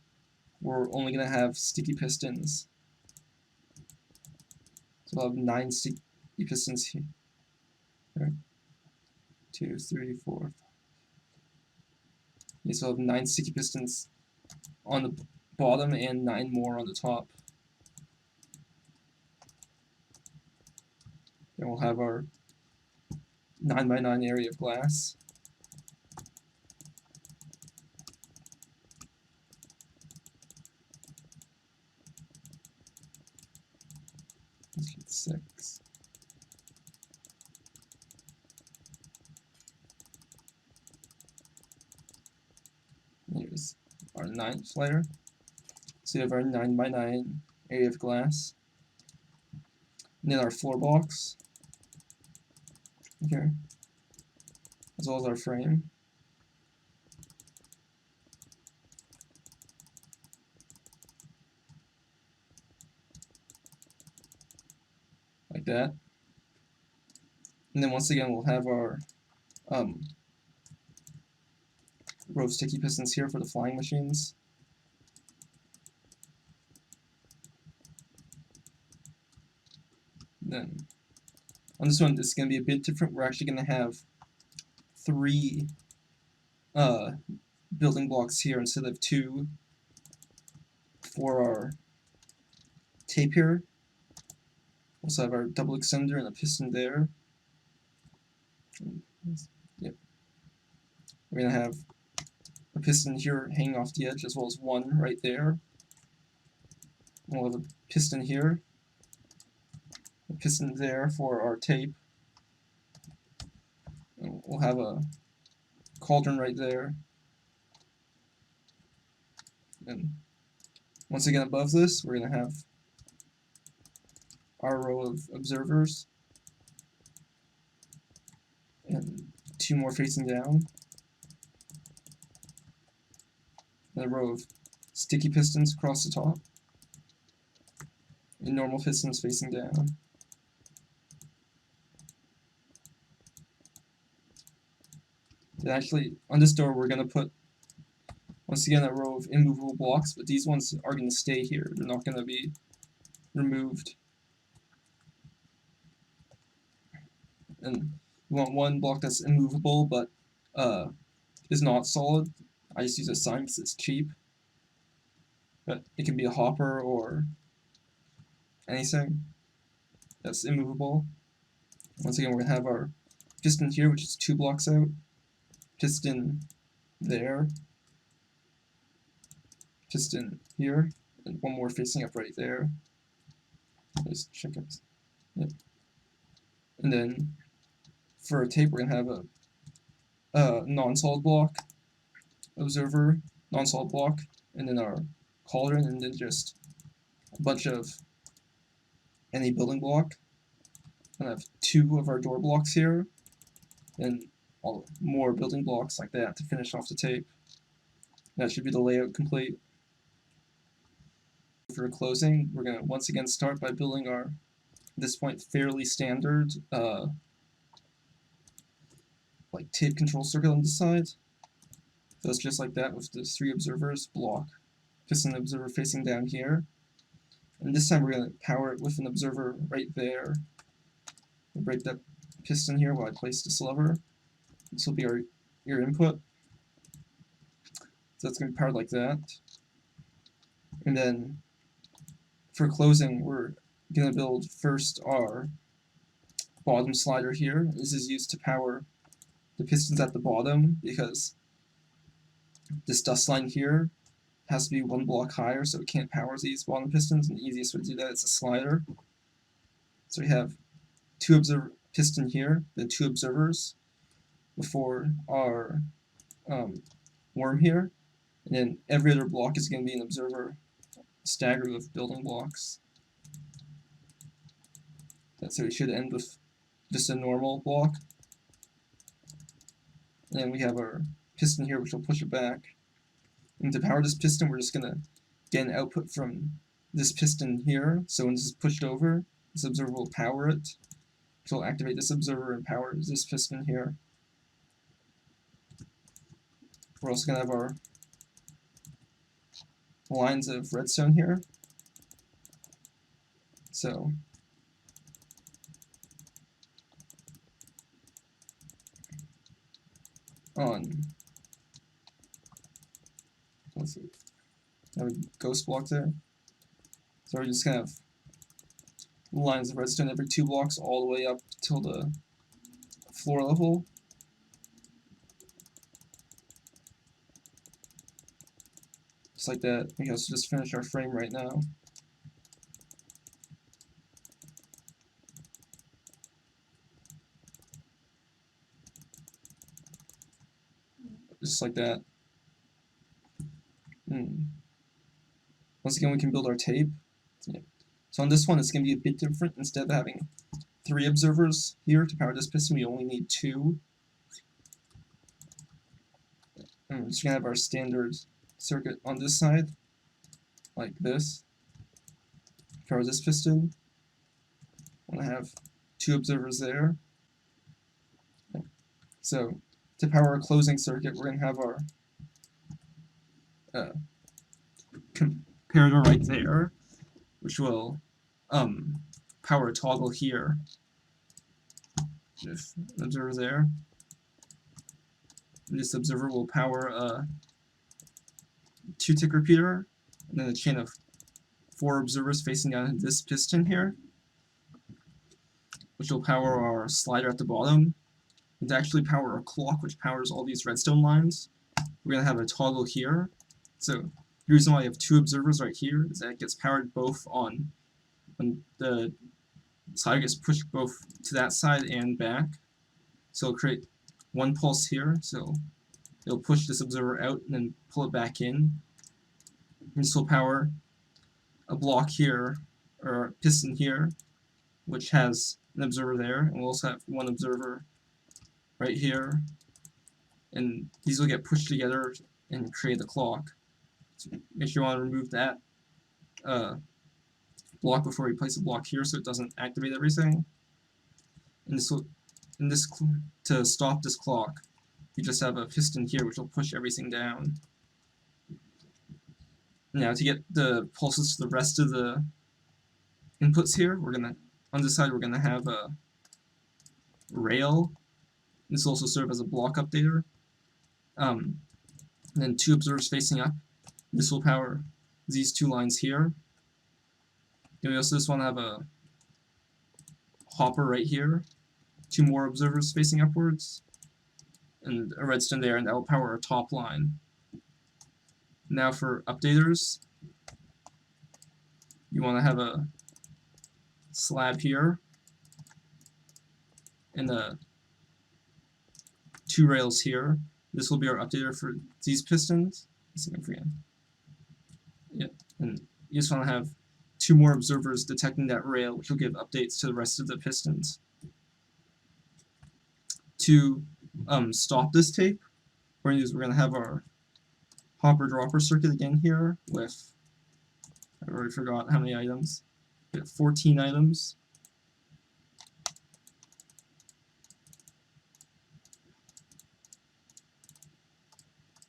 Speaker 1: we're only going to have sticky pistons. So we'll have 9 sticky pistons here. 2, 3, 4, 5. Okay, so we'll have 9 sticky pistons on the bottom and 9 more on the top. Then we'll have our 9x9 area of glass. Let's get 6. Here's our 9th layer. So we have our 9x9 area of glass. And then our floor blocks here, as well as our frame. Like that. And then once again we'll have our row of sticky pistons here for the flying machines. Then on this one, it's going to be a bit different. We're actually going to have 3 building blocks here instead of 2 for our tape here. We also have our double extender and a piston there. Yep. We're going to have a piston here hanging off the edge, as well as 1 right there. We'll have a piston here, a piston there for our tape. And we'll have a cauldron right there. And once again above this, we're going to have our row of observers and 2 more facing down. And a row of sticky pistons across the top. And normal pistons facing down. Then actually, on this door, we're going to put, once again, a row of immovable blocks, but these ones are going to stay here. They're not going to be removed. And we want 1 block that's immovable, but is not solid. I just use a sign because it's cheap. But it can be a hopper or anything that's immovable. Once again, we're going to have our piston here, which is 2 blocks out. Piston there. Piston here. And 1 more facing up right there. Just check it. Yep. And then for a tape, we're going to have a non-solid block, observer, non-solid block, and then our cauldron, and then just a bunch of any building block. And I have 2 of our door blocks here, and all more building blocks like that to finish off the tape. That should be the layout complete. For closing, we're going to once again start by building our, at this point, fairly standard like tape control circuit on this side. So it's just like that with the 3 observers, block, piston observer facing down here. And this time we're going to power it with an observer right there. We'll break that piston here while I place this lever. This will be your input. So that's going to be powered like that. And then for closing, we're going to build first our bottom slider here. This is used to power the pistons at the bottom because this dust line here has to be 1 block higher, so it can't power these bottom pistons, and the easiest way to do that is a slider. So we have 2 piston here, then 2 observers before our worm here, and then every other block is going to be an observer staggered with building blocks. So we should end with just a normal block. And then we have our piston here, which will push it back. And to power this piston, we're just going to get an output from this piston here. So when this is pushed over, this observer will power it. Which will activate this observer and power this piston here. We're also going to have our lines of redstone here. So let's see, have a ghost block there. So we're just gonna have lines of redstone every 2 blocks all the way up till the floor level. Just like that. We can also just finish our frame right now. Just like that. Once again, we can build our tape. So on this one, it's going to be a bit different. Instead of having 3 observers here to power this piston, we only need 2. And we're just going to have our standard circuit on this side, like this. Power this piston. I'm going to have 2 observers there. So to power our closing circuit, we're going to have our comparator right there, which will power a toggle here. If an observer there, and this observer will power a 2-tick repeater, and then a chain of 4 observers facing down this piston here, which will power our slider at the bottom. And to actually power our clock, which powers all these redstone lines, we're going to have a toggle here. So the reason why I have 2 observers right here is that it gets powered both on when the slider gets pushed both to that side and back. So it'll create 1 pulse here, so it'll push this observer out and then pull it back in. And this will power a block here, or a piston here, which has an observer there, and we'll also have 1 observer right here, and these will get pushed together and create the clock. So make sure you want to remove that block before you place a block here so it doesn't activate everything. And to stop this clock, you just have a piston here which will push everything down. Now to get the pulses to the rest of the inputs here, on this side we're gonna have a rail. This will also serve as a block updater. And then 2 observers facing up. This will power these 2 lines here. And we also just want to have a hopper right here. 2 more observers facing upwards. And a redstone there, and that will power our top line. Now for updaters, you want to have a slab here, and 2 rails here. This will be our updater for these pistons. Let's see if we can. Yeah, and you just want to have 2 more observers detecting that rail, which will give updates to the rest of the pistons. To stop this tape, we're going to have our hopper dropper circuit again here with, I already forgot how many items. We have 14 items.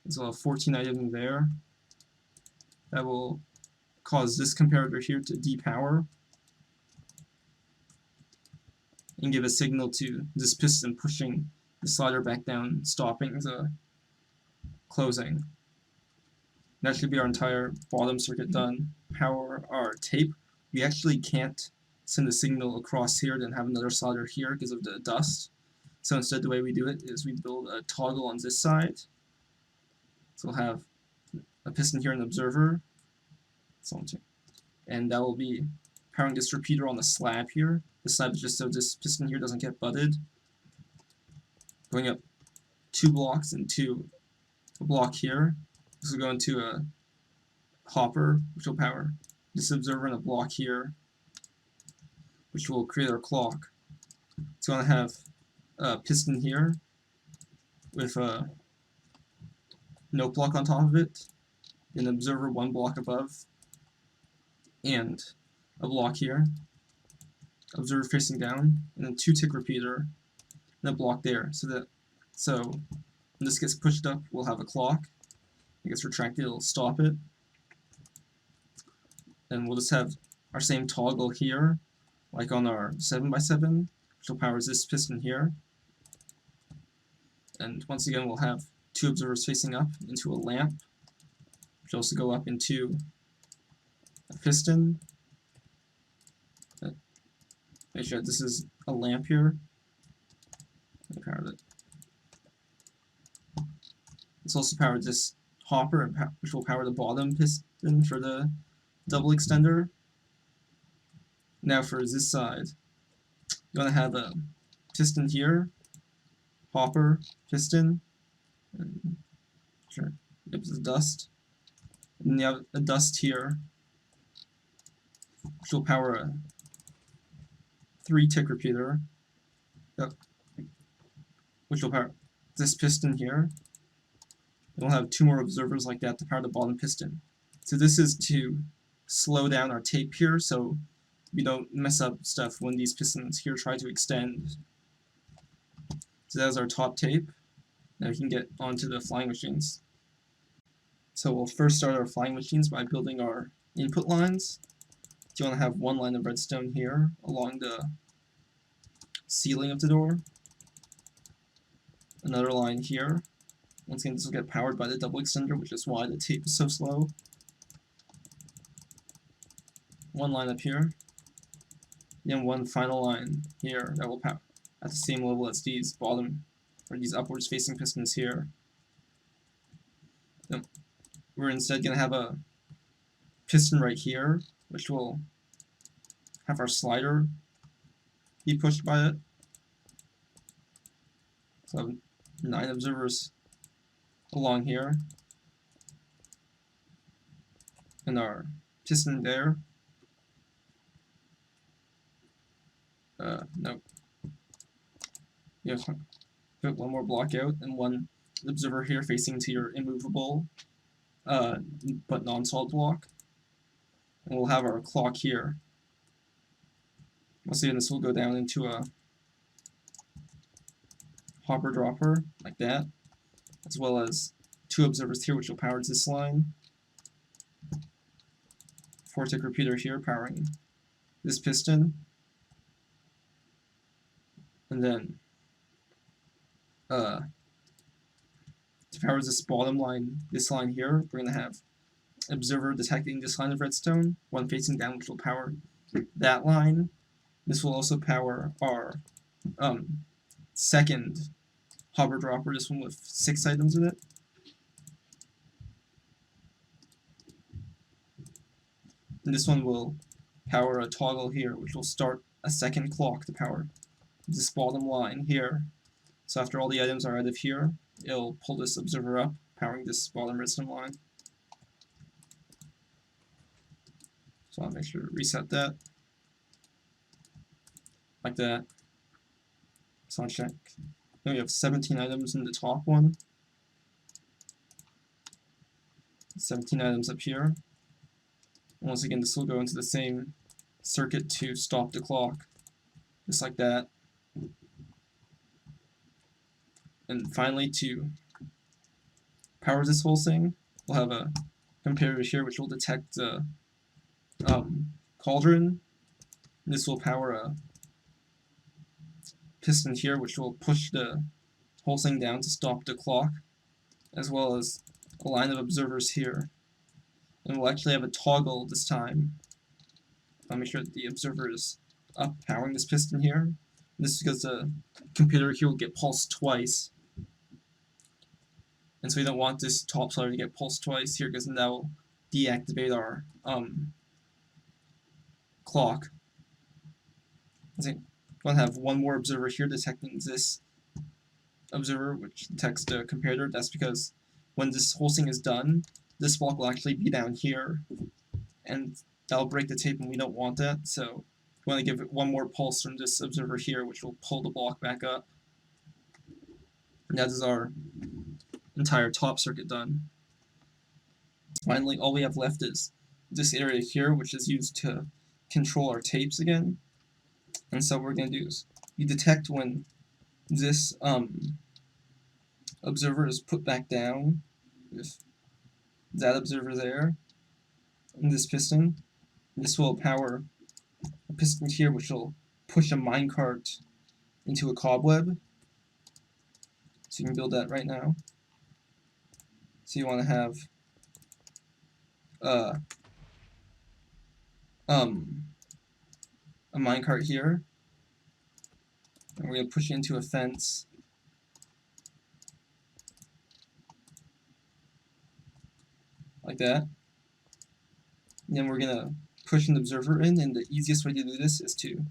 Speaker 1: So we'll have 14 items there. That will cause this comparator here to depower and give a signal to this piston pushing the slider back down, stopping the closing. That should be our entire bottom circuit done. Power our tape. We actually can't send a signal across here and have another slider here because of the dust. So instead the way we do it is we build a toggle on this side. So we'll have a piston here and an observer. And that will be powering this repeater on the slab here. The slab is just so this piston here doesn't get butted. Going up 2 blocks into a block here. This will go into a hopper, which will power this observer and a block here, which will create our clock. So we want to have a piston here with a note block on top of it, an observer 1 block above, and a block here, observer facing down, and then 2-tick repeater, and a block there. So when this gets pushed up, we'll have a clock. It gets retracted, it'll stop it. And we'll just have our same toggle here, like on our 7x7, which will power this piston here. And once again, we'll have 2 observers facing up into a lamp, which will also go up into a piston. Make sure this is a lamp here. Power it. It's also powered this hopper, which will power the bottom piston for the double extender. Now for this side, you're going to have a piston here, hopper, piston, and sure, yep, it's dust. And then you have a dust here, which will power a 3-tick repeater, yep, which will power this piston here. And we'll have 2 more observers like that to power the bottom piston. So this is to slow down our tape here so we don't mess up stuff when these pistons here try to extend. So that is our top tape. Now we can get onto the flying machines. So we'll first start our flying machines by building our input lines. you want to have one line of redstone here along the ceiling of the door, another line here. Once again, this will get powered by the double extender, which is why the tape is so slow. One line up here, then one final line here that will power at the same level as these bottom or these upwards facing pistons here. Then we're instead going to have a piston right here, which will have our slider be pushed by it. So 9 observers along here, and our piston there. Nope. You have to put one more block out and one observer here facing to your immovable but non-solid block. And we'll have our clock here. Once again, this will go down into a hopper dropper like that, as well as 2 observers here which will power this line. 4-tick repeater here powering this piston. And then to power this bottom line, this line here, we're going to have observer detecting this line of redstone, one facing down which will power that line. This will also power our second hopper dropper, this one with 6 items in it. And this one will power a toggle here, which will start a second clock to power this bottom line here. So after all the items are out of here, it'll pull this observer up, powering this bottom redstone line. So I'll make sure to reset that. Like that. So I'll check. Then we have 17 items in the top one. 17 items up here. And once again, this will go into the same circuit to stop the clock. Just like that. And finally, to power this whole thing, we'll have a comparator here which will detect the cauldron. This will power a piston here which will push the whole thing down to stop the clock, as well as a line of observers here. And we'll actually have a toggle this time. I'll make sure that the observer is up, powering this piston here. And this is because the computer here will get pulsed twice. And so we don't want this top slider to get pulsed twice here, because then that will deactivate our clock. I want to have one more observer here detecting this observer, which detects the comparator. That's because when this whole thing is done, this block will actually be down here, and that'll break the tape, and we don't want that. So we want to give it one more pulse from this observer here, which will pull the block back up. And that is our entire top circuit done. Finally, all we have left is this area here, which is used to control our tapes again. And so what we're going to do is you detect when this observer is put back down, if that observer there, and this piston. This will power a piston here which will push a minecart into a cobweb. So you can build that right now. So you want to have a minecart here, and we're going to push it into a fence. Like that. And then we're going to push an observer in, and the easiest way to do this is to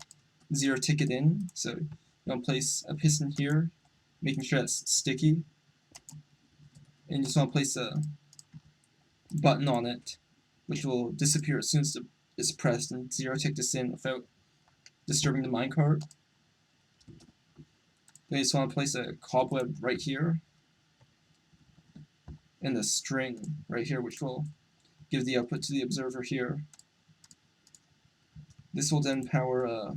Speaker 1: 0-tick it in. So you want to place a piston here, making sure it's sticky. And you just want to place a button on it, which will disappear as soon as it's pressed, and 0-tick this in without disturbing the minecart. Then you just want to place a cobweb right here, and a string right here, which will give the output to the observer here. This will then power a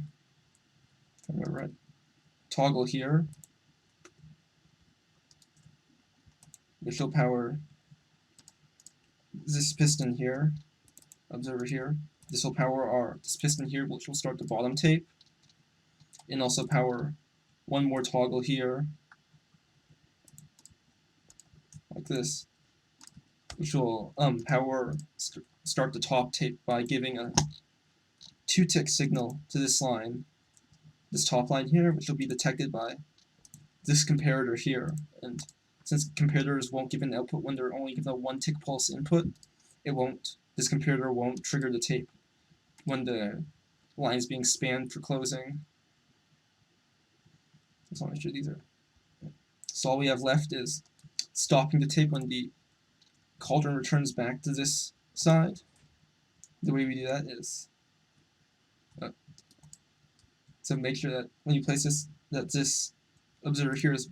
Speaker 1: toggle here, which will power this piston here, observer here, This will power this piston here, which will start the bottom tape, and also power one more toggle here, like this, which will start the top tape by giving a 2-tick signal to this line, this top line here, which will be detected by this comparator here. And since comparators won't give an output when they're only given a 1-tick pulse input, this comparator won't trigger the tape when the line is being spanned for closing. Just want to make sure these are. So all we have left is stopping the tape when the cauldron returns back to this side. The way we do that is so make sure that when you place this, that this observer here is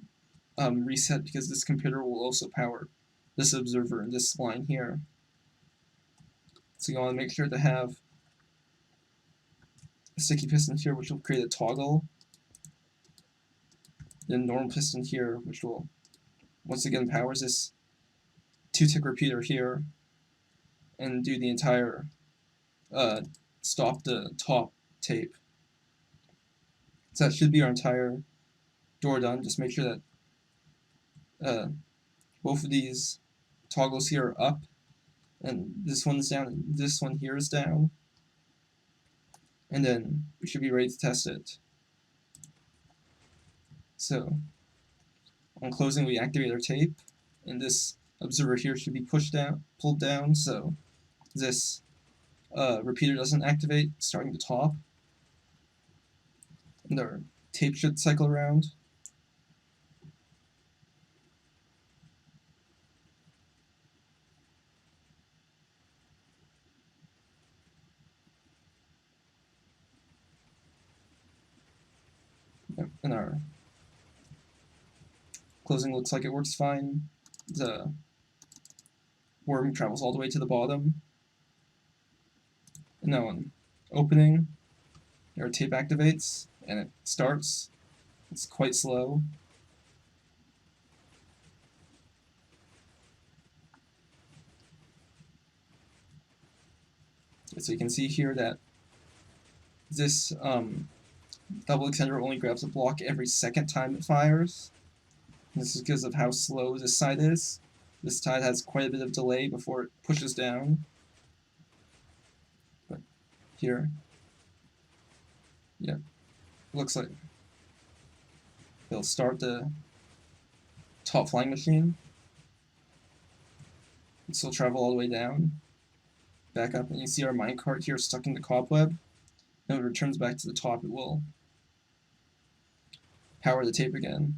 Speaker 1: reset, because this computer will also power this observer and this line here. So you want to make sure to have a sticky piston here, which will create a toggle, then normal piston here, which will once again powers this 2-tick repeater here, and do the entire stop the top tape. So that should be our entire door done. Just make sure that both of these toggles here are up, and this one's down, and this one here is down, and then we should be ready to test it. So on closing, we activate our tape, and this observer here should be pulled down, so this repeater doesn't activate starting the top, and our tape should cycle around. And our closing looks like it works fine. The worm travels all the way to the bottom. And now on opening, our tape activates, and it starts. It's quite slow. So you can see here that this double extender only grabs a block every second time it fires. This is because of how slow this side is. This side has quite a bit of delay before it pushes down. But here, yeah, looks like it'll start the top flying machine. This will travel all the way down, back up, and you see our minecart here stuck in the cobweb. When it returns back to the top, it will power the tape again.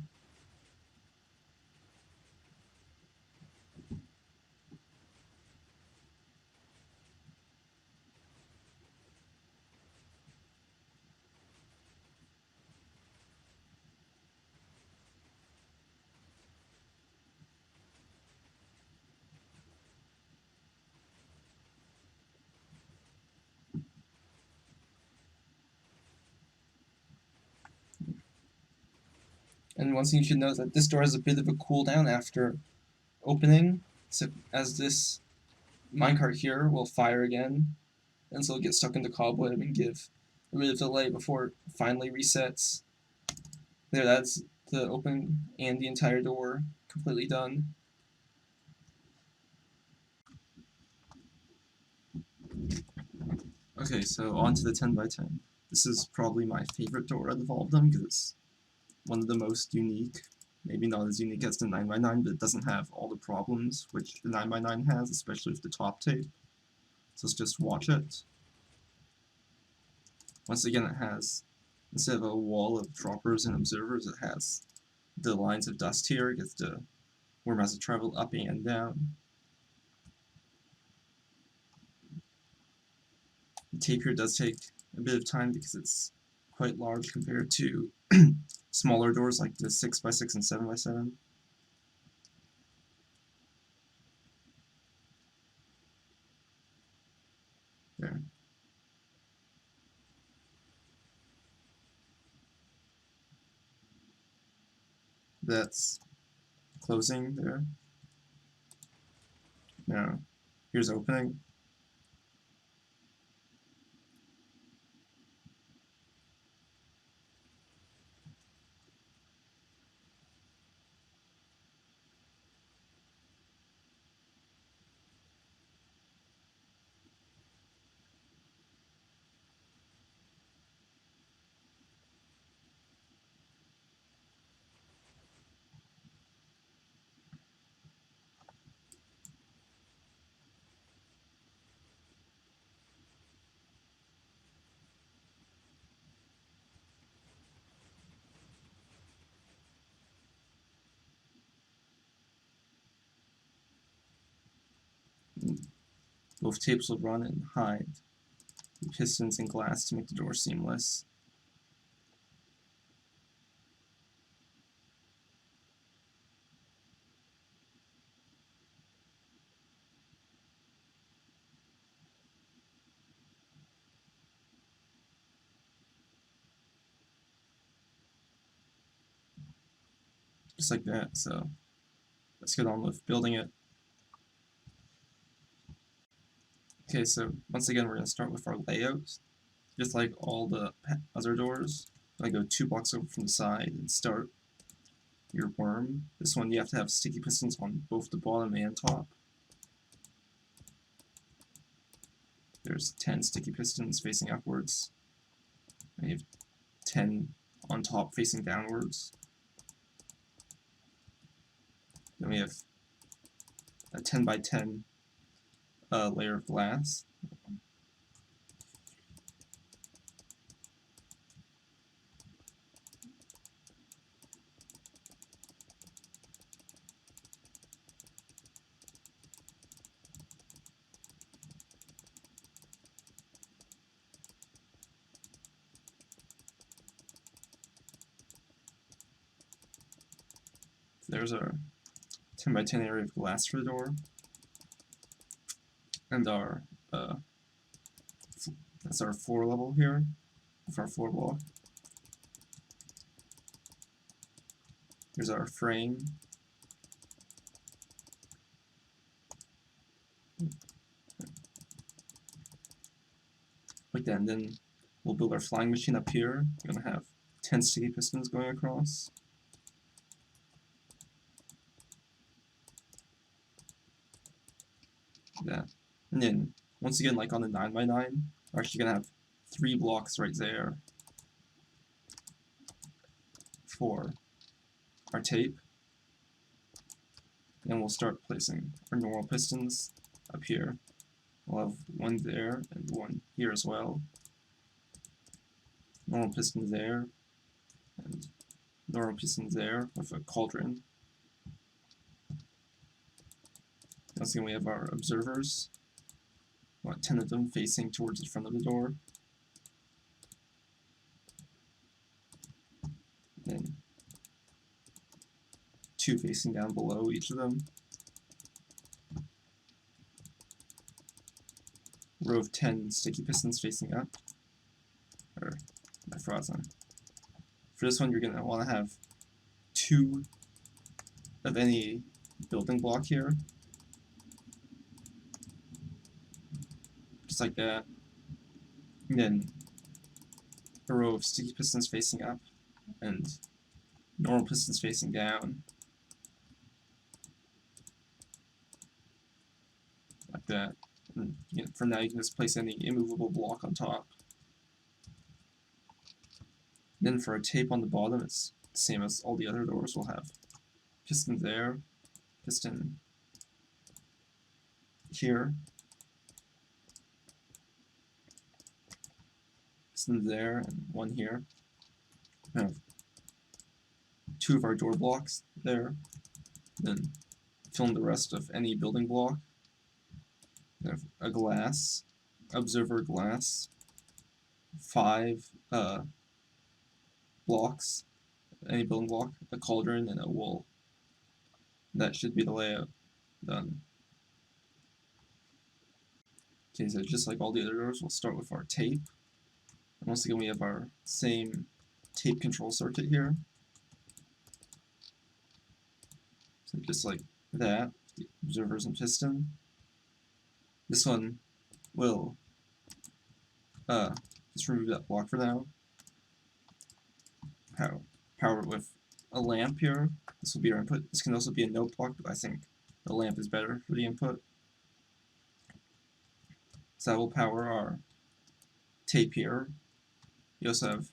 Speaker 1: And one thing you should know is that this door has a bit of a cooldown after opening, so as this minecart here will fire again, and so it'll get stuck in the cobweb and give a bit of delay before it finally resets. There, that's the open and the entire door completely done. Okay, so on to the 10x10. This is probably my favorite door out of all of them, because it's one of the most unique. Maybe not as unique as the 9x9, but it doesn't have all the problems which the 9x9 has, especially with the top tape. So let's just watch it. Once again, it has, instead of a wall of droppers and observers, it has the lines of dust here, because the worm has to travel up and down. The tape here does take a bit of time because it's quite large compared to smaller doors like the 6x6 and 7x7. There. That's closing there. Now, here's opening. Both tapes will run and hide the pistons and glass to make the door seamless. Just like that, so let's get on with building it. Okay, so once again we're going to start with our layout. Just like all the other doors, I go 2 blocks over from the side and start your worm. This one you have to have sticky pistons on both the bottom and top. There's 10 sticky pistons facing upwards. And you have 10 on top facing downwards. Then we have a 10 by 10 layer of glass. There's our 10 by 10 area of glass for the door, and our that's our floor level here with our floor block. Here's our frame. Like that, and then we'll build our flying machine up here. We're gonna have 10 sticky pistons going across. That. And then, once again, like on the 9 by 9, we're actually going to have 3 blocks right there for our tape. And we'll start placing our normal pistons up here. We'll have one there and one here as well. Normal pistons there, and normal pistons there with a cauldron. Once again, we have our observers. We want 10 of them facing towards the front of the door. Then 2 facing down below each of them. Row of 10 sticky pistons facing up. Or, I forgot something. For this one, you're going to want to have 2 of any building block here. Just like that. And then a row of sticky pistons facing up and normal pistons facing down. Like that. And from now you can just place any immovable block on top. Then for a tape on the bottom, it's the same as all the other doors. We'll have piston there, piston here, piston there, and one here. We have 2 of our door blocks there. Then fill in the rest of any building block. We have a glass, observer glass, 5 blocks, any building block, a cauldron, and a wool. That should be the layout done. Okay, so just like all the other doors, we'll start with our tape. And once again, we have our same tape control circuit here. So just like that, the observers and piston. This one will just remove that block for now. Power it with a lamp here. This will be our input. This can also be a note block, but I think the lamp is better for the input. So that will power our tape here. You also have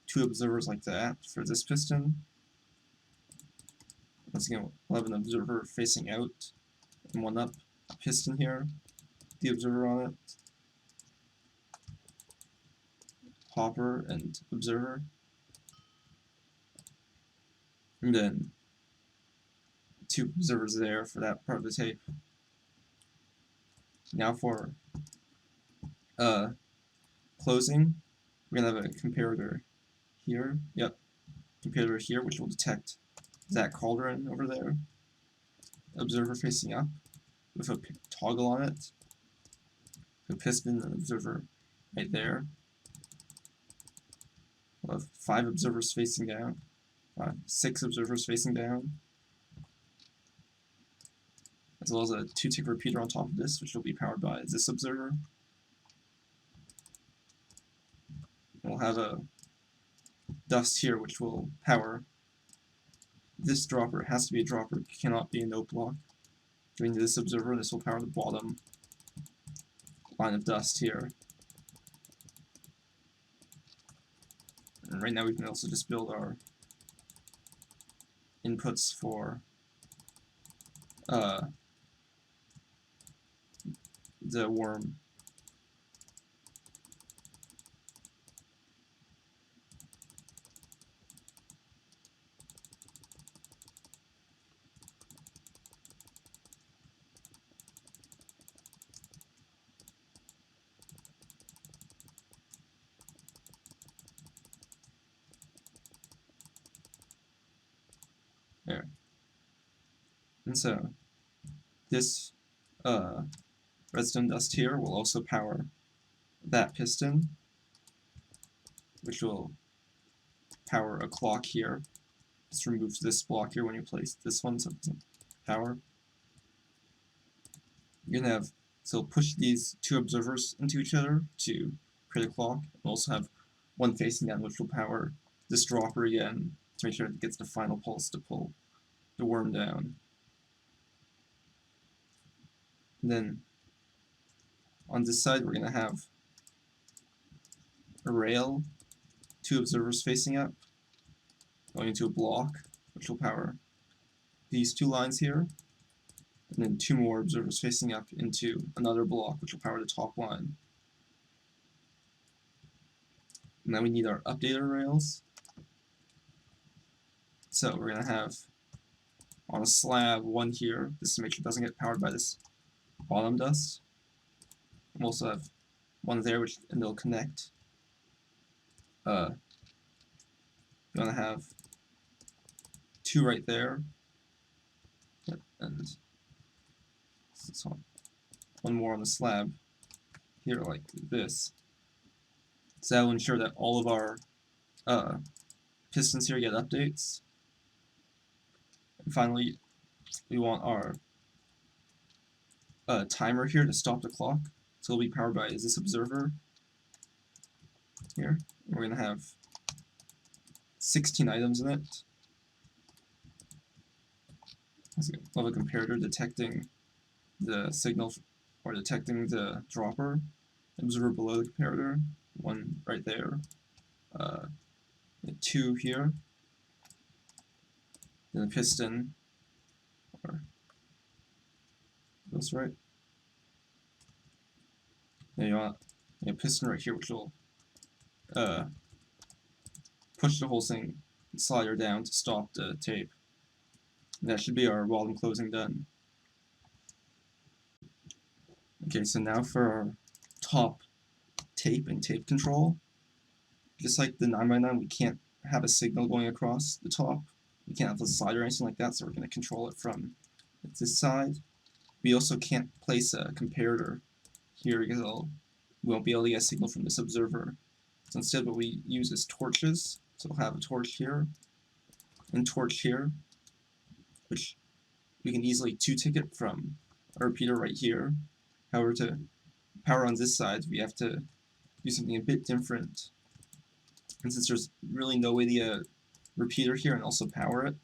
Speaker 1: 2 observers like that for this piston. Once again, we'll have an observer facing out and one up, a piston here, the observer on it, hopper and observer, and then 2 observers there for that part of the tape. Now for closing, we're gonna have a comparator here. Yep, comparator here, which will detect that cauldron over there. Observer facing up with a toggle on it. A piston and observer right there. We'll have 5 observers facing down. 6 observers facing down. As well as a 2-tick repeater on top of this, which will be powered by this observer. We'll have a dust here, which will power this dropper. It has to be a dropper, it cannot be a note block. Going to this observer, this will power the bottom line of dust here. And right now we can also just build our inputs for the worm. There. And so this redstone dust here will also power that piston, which will power a clock here. Just removes this block here when you place this one so it doesn't power. You're gonna have, so push these 2 observers into each other to create a clock, and also have one facing down which will power this dropper again to make sure it gets the final pulse to pull the worm down. And then on this side we're gonna have a rail, 2 observers facing up, going into a block, which will power these 2 lines here, and then 2 more observers facing up into another block, which will power the top line. And then we need our updater rails. So we're going to have on a slab 1 here, this to make sure it doesn't get powered by this bottom dust. We'll also have 1 there, and they'll connect. You're going to have 2 right there, and so 1 more on the slab here like this. So that will ensure that all of our pistons here get updates. And finally, we want our timer here to stop the clock. So it'll be powered by this observer here. And we're going to have 16 items in it. We'll have a comparator detecting the signal, or detecting the dropper. Observer below the comparator, 1 right there, 2 here, then a piston, or that's right. Then you want a piston right here, which will push the whole thing slider down to stop the tape. And that should be our bottom closing done. Okay, so now for our top tape and tape control. Just like the 9x9, we can't have a signal going across the top. We can't have a slider or anything like that, so we're going to control it from this side. We also can't place a comparator here because we won't be able to get a signal from this observer. So instead what we use is torches. So we'll have a torch here and torch here, which we can easily 2-tick it from a repeater right here. However, to power on this side, we have to do something a bit different. And since there's really no way to get a repeater here and also power it,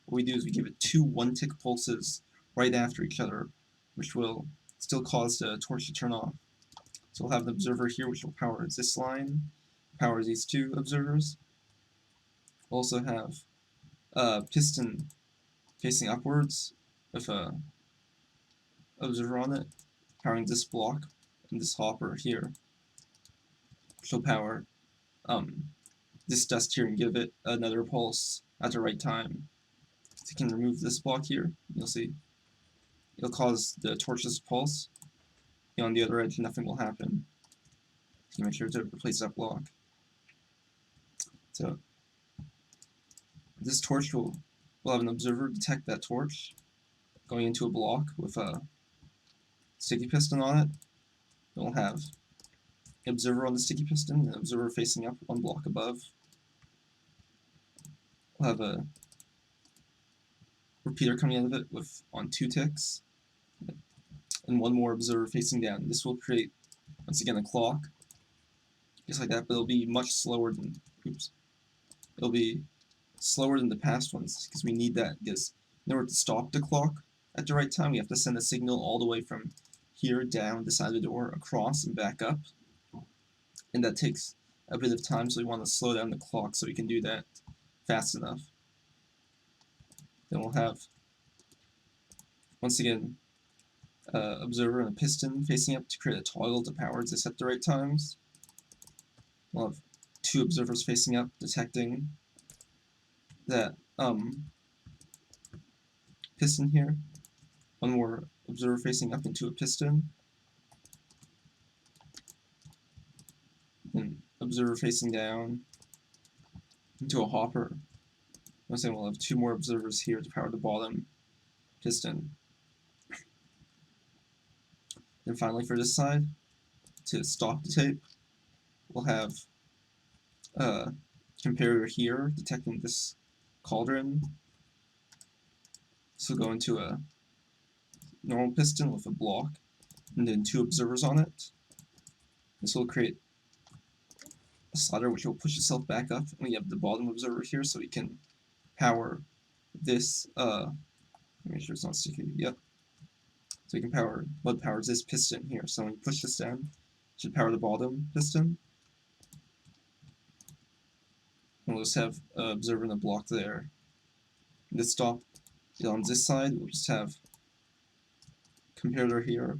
Speaker 1: what we do is we give it 2 1-tick pulses right after each other, which will still cause the torch to turn off. So we'll have the observer here, which will power this line, power these 2 observers. We'll also have a piston facing upwards with a observer on it, powering this block and this hopper here, which will power this dust here and give it another pulse at the right time. So you can remove this block here, you'll see it'll cause the torches to pulse. on the other edge, nothing will happen. You make sure to replace that block. So this torch will have an observer detect that torch going into a block with a sticky piston on it. We'll have an observer on the sticky piston, and an observer facing up one block above. We'll have a repeater coming out of it on 2 ticks, and one more observer facing down. This will create, once again, a clock, just like that, but it'll be much slower than, it'll be slower than the past ones, because we need that, because in order to stop the clock at the right time, we have to send a signal all the way from here down the side of the door, across, and back up, and that takes a bit of time, so we want to slow down the clock so we can do that fast enough. Then we'll have, once again, observer and a piston facing up to create a toggle to power this at the right times. We'll have 2 observers facing up, detecting that piston here. One more observer facing up into a piston. And observer facing down into a hopper. Once again, we'll have 2 more observers here to power the bottom piston. And finally, for this side, to stop the tape, we'll have a comparator here detecting this cauldron. This will go into a normal piston with a block, and then 2 observers on it. This will create a slider which will push itself back up, and we have the bottom observer here, so we can power this, make sure it's not sticky, yep. So we can power, what powers this piston here, so when you push this down, it should power the bottom piston. And we'll just have an observer and a block there. And this stop is on this side, we'll just have comparator here,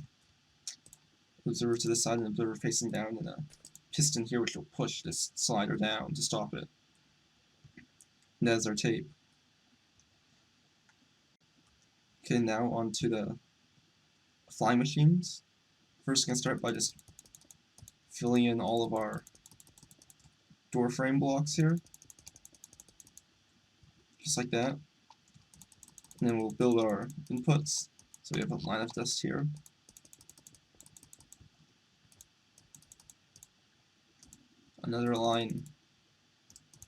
Speaker 1: observer to this side, and observer facing down, and a piston here which will push this slider down to stop it. And that's our tape. Okay, now on to the flying machines. First, we're going to start by just filling in all of our door frame blocks here, just like that. And then we'll build our inputs. So we have a line of dust here. Another line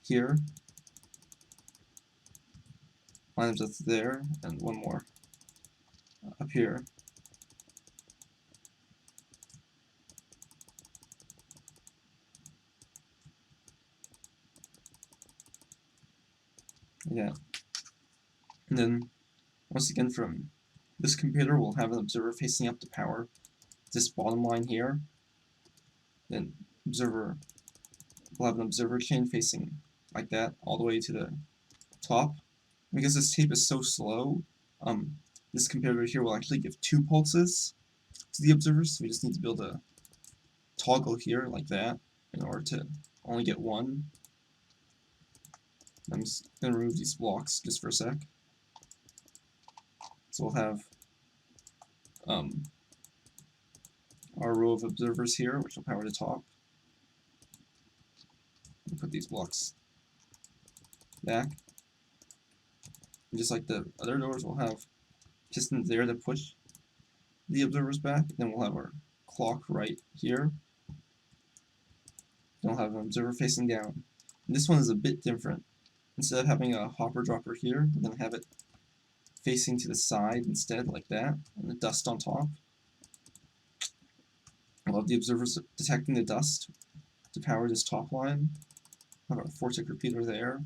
Speaker 1: here. Line of dust there, and one more up here. Yeah. And then, once again, from this computer, we'll have an observer facing up to power this bottom line here. Then we'll have an observer chain facing like that, all the way to the top. Because this tape is so slow, this comparator here will actually give 2 pulses to the observers, so we just need to build a toggle here, like that, in order to only get 1. I'm just going to remove these blocks just for a sec. So we'll have our row of observers here, which will power the top. We'll put these blocks back. And just like the other doors, we'll have pistons there to push the observers back. Then we'll have our clock right here. Then we'll have an observer facing down. And this one is a bit different. Instead of having a hopper dropper here, we're going to have it facing to the side instead, like that, and the dust on top. We'll have the observers detecting the dust to power this top line. We'll have our 4-tick repeater there,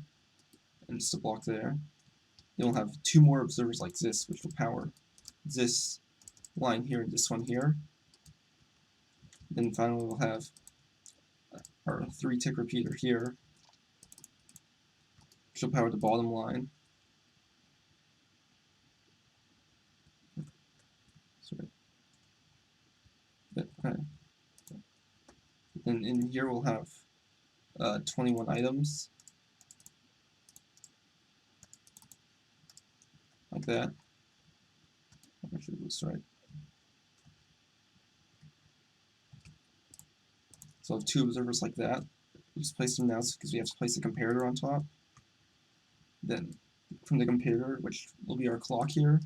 Speaker 1: and just a block there. Then we'll have 2 more observers like this, which will power this line here and this one here. Then finally we'll have our 3-tick repeater here, which will power the bottom line. Sorry. Okay. And in here we'll have 21 items, like that. Make sure it looks right. So I'll have two observers like that. We'll just place them now because we have to place a comparator on top. Then from the comparator, which will be our clock here,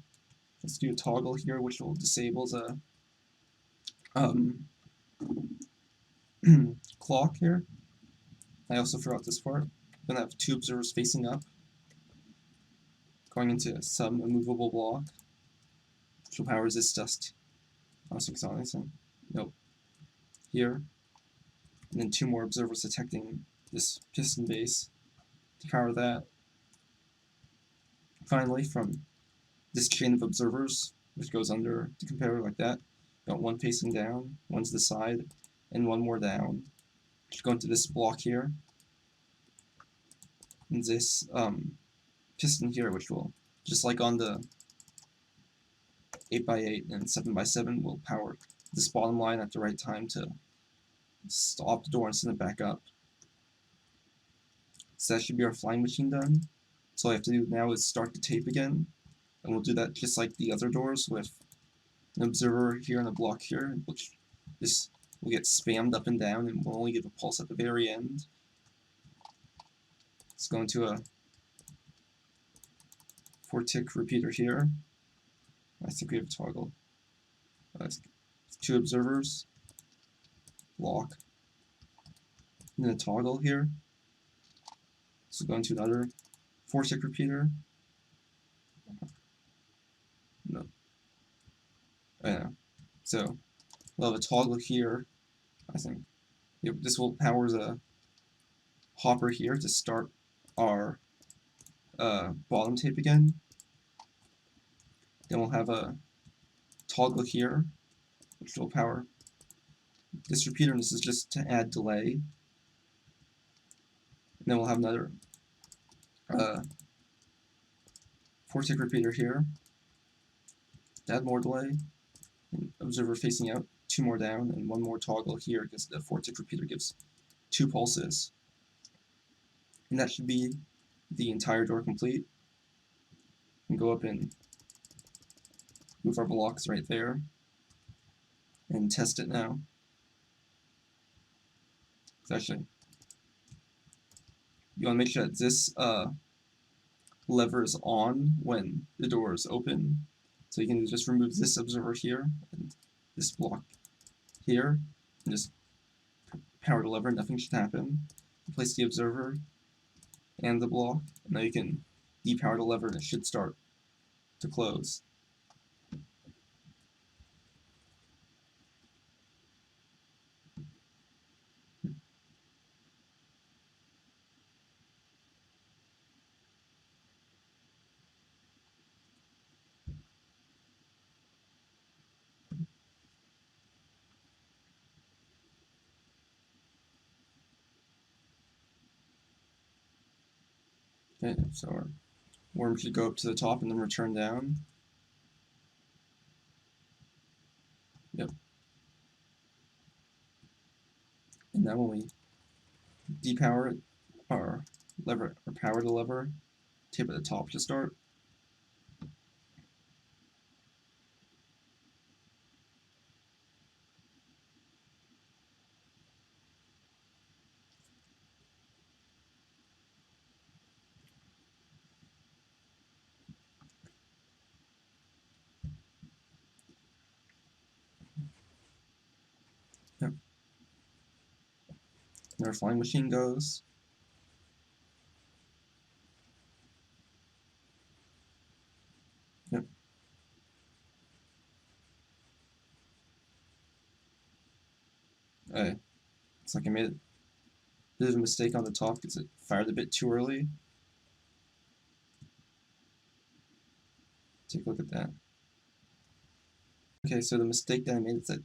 Speaker 1: let's do a toggle here, which will disable the clock here. I also forgot this part. I'm going to have two observers facing up, going into some immovable block, which will power this dust. Nope. Here. And then two more observers detecting this piston base to power that. Finally, from this chain of observers, which goes under the comparator like that, got one facing down, one to the side, and one more down. Which go into this block here. And this piston here, which will, just like on the 8x8 and 7x7, will power this bottom line at the right time to stop the door and send it back up. So that should be our flying machine done. So all I have to do now is start the tape again, and we'll do that just like the other doors with an observer here and a block here, which this will get spammed up and down and will only give a pulse at the very end. Let's go into a 4-tick repeater here. I think we have a toggle. Two observers, block, and then a toggle here. So go into another 4-tick repeater. No. Yeah. So we'll have a toggle here, I think. Yep, this will power the hopper here to start our bottom tape again. Then we'll have a toggle here, which will power this repeater, and this is just to add delay. And then we'll have another 4-tick repeater here to add more delay. And observer facing out, two more down, and one more toggle here because the 4-tick repeater gives two pulses. And that should be the entire door complete. And go up and move our blocks right there and test it now. Actually, you want to make sure that this lever is on when the door is open. So you can just remove this observer here and this block here and just power the lever, nothing should happen. Replace the observer and the block, and now you can depower the lever and it should start to close. Okay, so our worm should go up to the top and then return down. Yep. And now when we depower our lever, or power the lever, tape at the top to start. Yep. And our flying machine goes. Yep. Looks like I made a bit of a mistake on the top because it fired a bit too early. Take a look at that. Okay, so the mistake that I made is that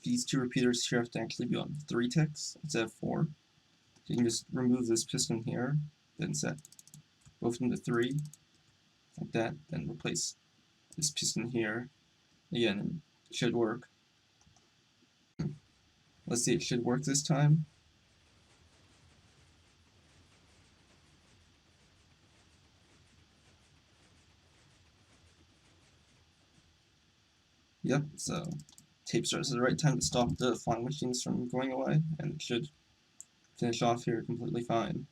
Speaker 1: these two repeaters here have to actually be on 3 ticks instead of 4. So you can just remove this piston here, then set both of them to 3, like that, then replace this piston here again, and it should work. Let's see, it should work this time. Yep, so tape starts at the right time to stop the flying machines from going away, and it should finish off here completely fine.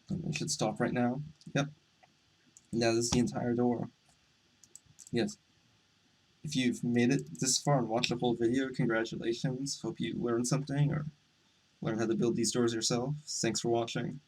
Speaker 1: And it should stop right now. Yep. Now this is the entire door. Yes. If you've made it this far and watched the whole video, congratulations. Hope you learned something or learned how to build these doors yourself. Thanks for watching.